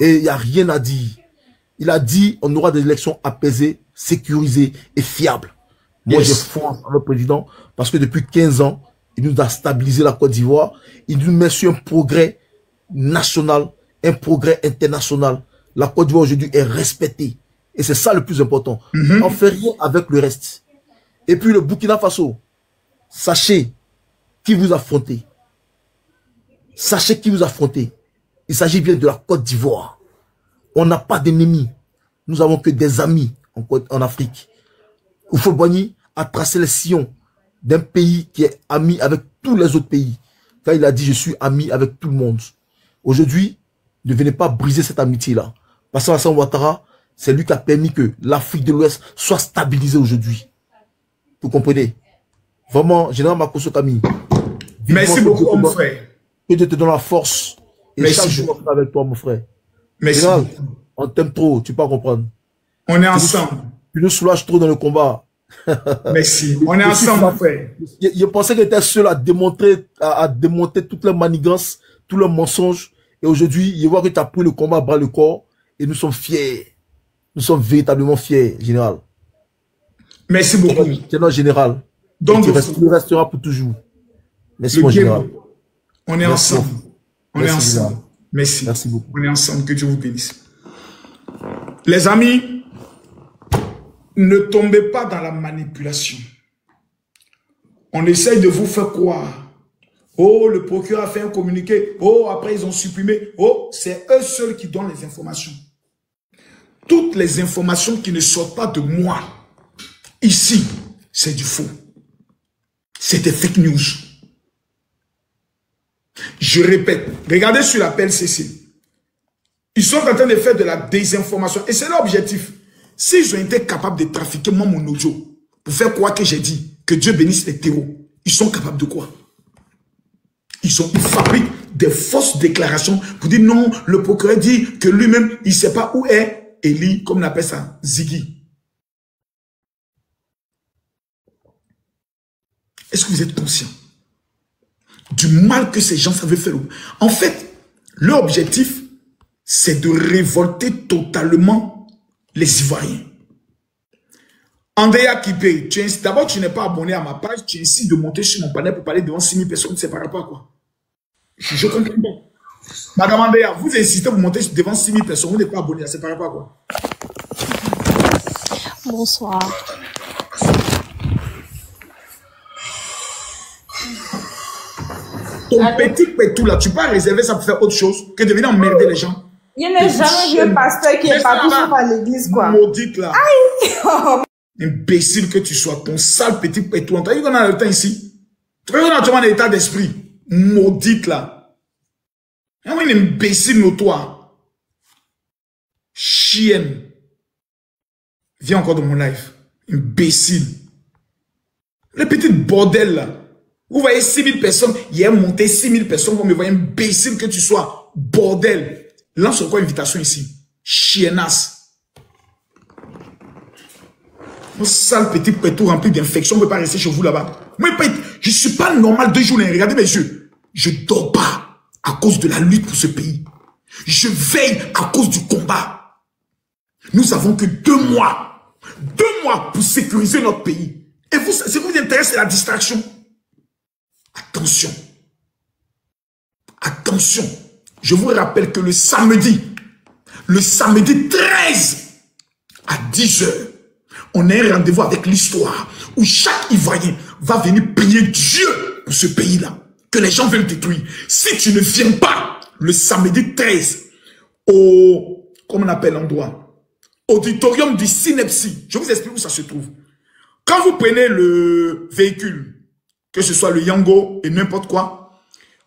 Et il n'y a rien à dire. Il a dit on aura des élections apaisées, sécurisées et fiables. Moi, j'ai foi en le président parce que depuis 15 ans, il nous a stabilisé la Côte d'Ivoire. Il nous met sur un progrès national, un progrès international. La Côte d'Ivoire aujourd'hui est respectée. Et c'est ça le plus important. On ne fait rien avec le reste. Et puis le Burkina Faso, sachez qui vous affrontez. Sachez qui vous affrontez. Il s'agit bien de la Côte d'Ivoire. On n'a pas d'ennemis. Nous avons que des amis en Afrique. Houphouët-Boigny a tracé les sillons d'un pays qui est ami avec tous les autres pays. Quand il a dit je suis ami avec tout le monde. Aujourd'hui, ne venez pas briser cette amitié-là. Parce que Alassane Ouattara, c'est lui qui a permis que l'Afrique de l'Ouest soit stabilisée aujourd'hui. Vous comprenez? Vraiment, Général Makosso Camille. Merci beaucoup, mon frère. Que Dieu te donne la force. Et chaque jour, avec toi, mon frère. Merci. Général, on t'aime trop, tu peux pas comprendre. On est ensemble. Tu nous soulages trop dans le combat. Merci. On est ensemble, mon frère. Je pensais qu'il était seul à démonter toutes les manigances, tous les mensonges. Et aujourd'hui, je vois que tu as pris le combat à bras le corps. Et nous sommes fiers. Nous sommes véritablement fiers, Général. Merci beaucoup. C'est notre général. Donc, il restera pour toujours. Merci, mon général. On est ensemble. On est ensemble. Général. Merci. Merci beaucoup. On est ensemble. Que Dieu vous bénisse. Les amis, ne tombez pas dans la manipulation. On essaye de vous faire croire. Oh, le procureur a fait un communiqué. Oh, après ils ont supprimé. Oh, c'est eux seuls qui donnent les informations. Toutes les informations qui ne sortent pas de moi, ici, c'est du faux. C'est des fake news. Je répète, regardez sur la PLCC. Ils sont en train de faire de la désinformation. Et c'est leur objectif. S'ils ont été capables de trafiquer moi, mon audio, pour faire croire que j'ai dit que Dieu bénisse les terreaux, ils sont capables de quoi? Ils fabriquent des fausses déclarations pour dire non, le procureur dit que lui-même, il ne sait pas où est Eli, comme on appelle ça, Ziggy. Est-ce que vous êtes conscient du mal que ces gens savaient faire? En fait, leur objectif, c'est de révolter totalement les Ivoiriens. Andrea Kipé, d'abord tu n'es pas abonné à ma page, tu insistes de monter sur mon panel pour parler devant 6000 personnes, c'est par rapport à quoi? Je comprends pas. Madame Andrea, vous insistez pour monter devant 6000 personnes, vous n'êtes pas abonné, c'est par rapport à quoi? Bonsoir. Ton petit pétou là, tu peux réserver ça pour faire autre chose que de venir emmerder les gens. Il n'est jamais vu un pasteur qui est partout sauf à l'église, quoi. Maudite là. Aïe! Imbécile que tu sois, ton sale petit pétou. On t'a dit qu'on a le temps ici. Tu vois qu'on a toujours un état d'esprit. Maudite là. Il y a un imbécile notoire. Chienne. Viens encore dans mon live. Imbécile. Le petit bordel là. Vous voyez 6000 personnes. Hier monté 6000 personnes. Vous me voyez imbécile que tu sois. Bordel. Lance encore invitation ici. Chiennasse. Un sale petit pétou rempli d'infections. On ne peut pas rester chez vous là-bas. Moi, je ne suis pas normal 2 jours. Regardez mes yeux. Je ne dors pas à cause de la lutte pour ce pays. Je veille à cause du combat. Nous avons que 2 mois. 2 mois pour sécuriser notre pays. Et vous, ce qui vous intéresse, c'est la distraction. Attention. Attention. Je vous rappelle que le samedi 13 à 10 h, on a un rendez-vous avec l'histoire où chaque Ivoirien va venir prier Dieu pour ce pays-là, que les gens veulent détruire. Si tu ne viens pas le samedi 13 au, comment on appelle l'endroit, auditorium du Synepsi, je vous explique où ça se trouve. Quand vous prenez le véhicule, que ce soit le Yango et n'importe quoi,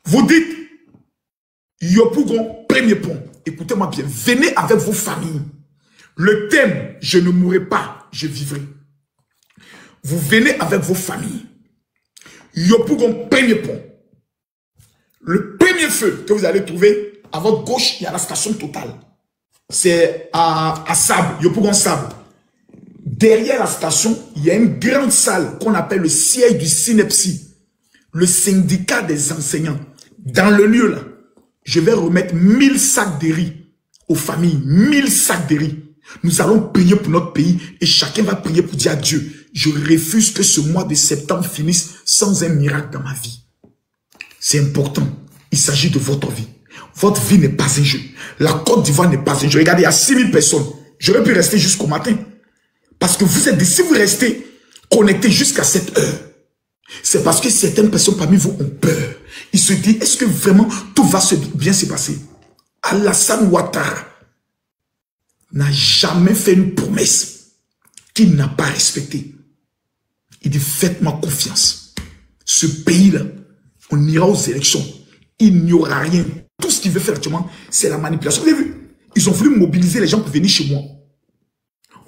vous dites, Yopougon, premier pont. Écoutez-moi bien, venez avec vos familles. Le thème, je ne mourrai pas, je vivrai. Vous venez avec vos familles. Yopougon, premier pont. Le premier feu que vous allez trouver, à votre gauche, il y a la station Total. C'est à Sable, Yopougon Sable. Derrière la station, il y a une grande salle qu'on appelle le siège du Synepsi, le syndicat des enseignants. Dans le lieu là, je vais remettre 1000 sacs de riz aux familles, 1000 sacs de riz. Nous allons prier pour notre pays et chacun va prier pour dire à Dieu, je refuse que ce mois de septembre finisse sans un miracle dans ma vie. C'est important. Il s'agit de votre vie. Votre vie n'est pas un jeu. La Côte d'Ivoire n'est pas un jeu. Regardez, il y a 6000 personnes. J'aurais pu rester jusqu'au matin. Parce que vous êtes, si vous restez connectés jusqu'à cette heure, c'est parce que certaines personnes parmi vous ont peur. Ils se disent, est-ce que vraiment tout va bien se passer? Alassane Ouattara n'a jamais fait une promesse qu'il n'a pas respectée. Il dit, faites-moi confiance. Ce pays-là, on ira aux élections. Il n'y aura rien. Tout ce qu'il veut faire actuellement, c'est la manipulation. Vous avez vu? Ils ont voulu mobiliser les gens pour venir chez moi.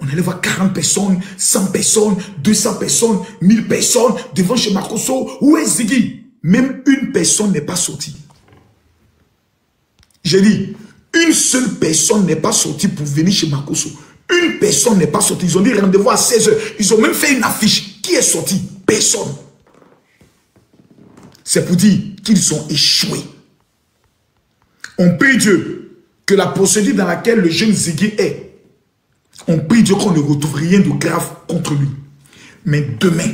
On allait voir 40 personnes, 100 personnes, 200 personnes, 1000 personnes devant chez Makosso. Où est Ziggy? Même une personne n'est pas sortie. J'ai dit, une seule personne n'est pas sortie pour venir chez Makosso. Une personne n'est pas sortie. Ils ont dit rendez-vous à 16 h. Ils ont même fait une affiche. Qui est sorti? Personne. C'est pour dire qu'ils ont échoué. On prie Dieu que la procédure dans laquelle le jeune Ziggy est, on prie Dieu qu'on ne retrouve rien de grave contre lui. Mais demain,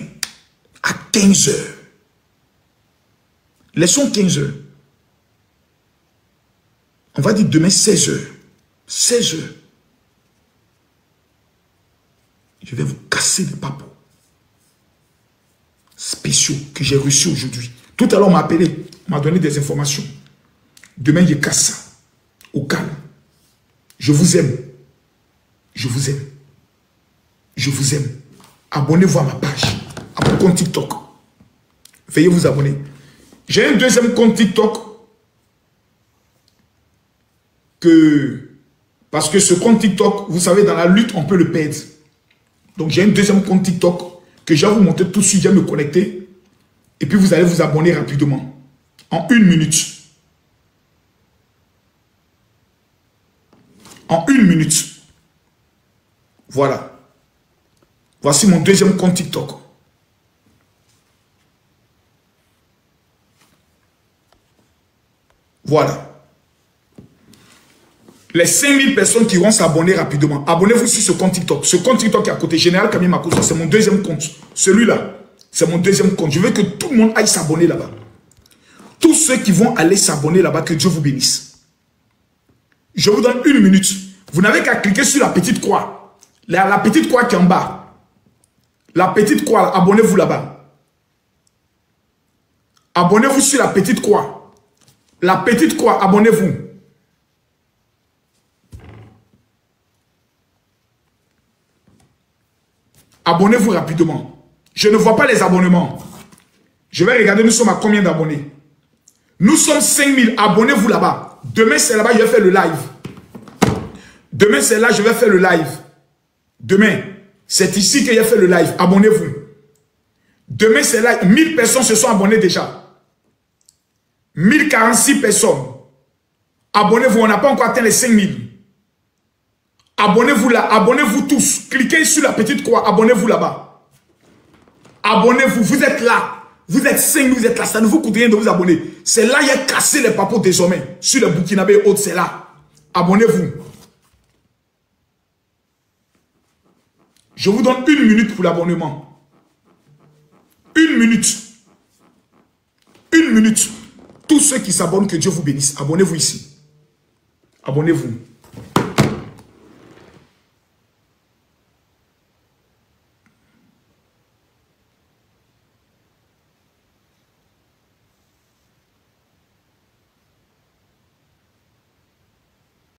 à 15 h, laissons 15 h. On va dire demain 16 h. 16 h. Je vais vous casser les papos spéciaux que j'ai reçus aujourd'hui. Tout à l'heure, on m'a appelé, on m'a donné des informations. Demain, je casse ça. Au calme. Je vous aime. Je vous aime. Je vous aime. Abonnez-vous à ma page, à mon compte TikTok. Veuillez vous abonner. J'ai un deuxième compte TikTok parce que ce compte TikTok, vous savez, dans la lutte, on peut le perdre. Donc j'ai un deuxième compte TikTok que je vais vous montrer tout de suite. Je vais me connecter. Et puis vous allez vous abonner rapidement. En 1 minute. En 1 minute. Voilà. Voici mon deuxième compte TikTok. Voilà. Les 5000 personnes qui vont s'abonner rapidement, abonnez-vous sur ce compte TikTok. Ce compte TikTok qui est à côté, Général Camille Makosso, c'est mon deuxième compte. Celui-là, c'est mon deuxième compte. Je veux que tout le monde aille s'abonner là-bas. Tous ceux qui vont aller s'abonner là-bas, que Dieu vous bénisse. Je vous donne 1 minute. Vous n'avez qu'à cliquer sur la petite croix. La petite croix qui est en bas. La petite croix, abonnez-vous là-bas. Abonnez-vous sur la petite croix. La petite croix, abonnez-vous. Abonnez-vous rapidement. Je ne vois pas les abonnements. Je vais regarder, nous sommes à combien d'abonnés. Nous sommes 5000. Abonnez-vous là-bas. Demain, c'est là-bas, je vais faire le live. Demain, c'est là, je vais faire le live. Demain, c'est ici que j'ai fait le live. Abonnez-vous. Demain, c'est là. 1000 personnes se sont abonnées déjà. 1046 personnes. Abonnez-vous. On n'a pas encore atteint les 5000. Abonnez-vous là. Abonnez-vous tous. Cliquez sur la petite croix. Abonnez-vous là-bas. Abonnez-vous. Vous êtes là. Vous êtes 5000. Vous êtes là. Ça ne vous coûte rien de vous abonner. C'est là qu'il y a cassé les papos désormais. Sur le Burkinabé et autres, c'est là. Abonnez-vous. Je vous donne 1 minute pour l'abonnement. 1 minute. 1 minute. Tous ceux qui s'abonnent, que Dieu vous bénisse. Abonnez-vous ici. Abonnez-vous.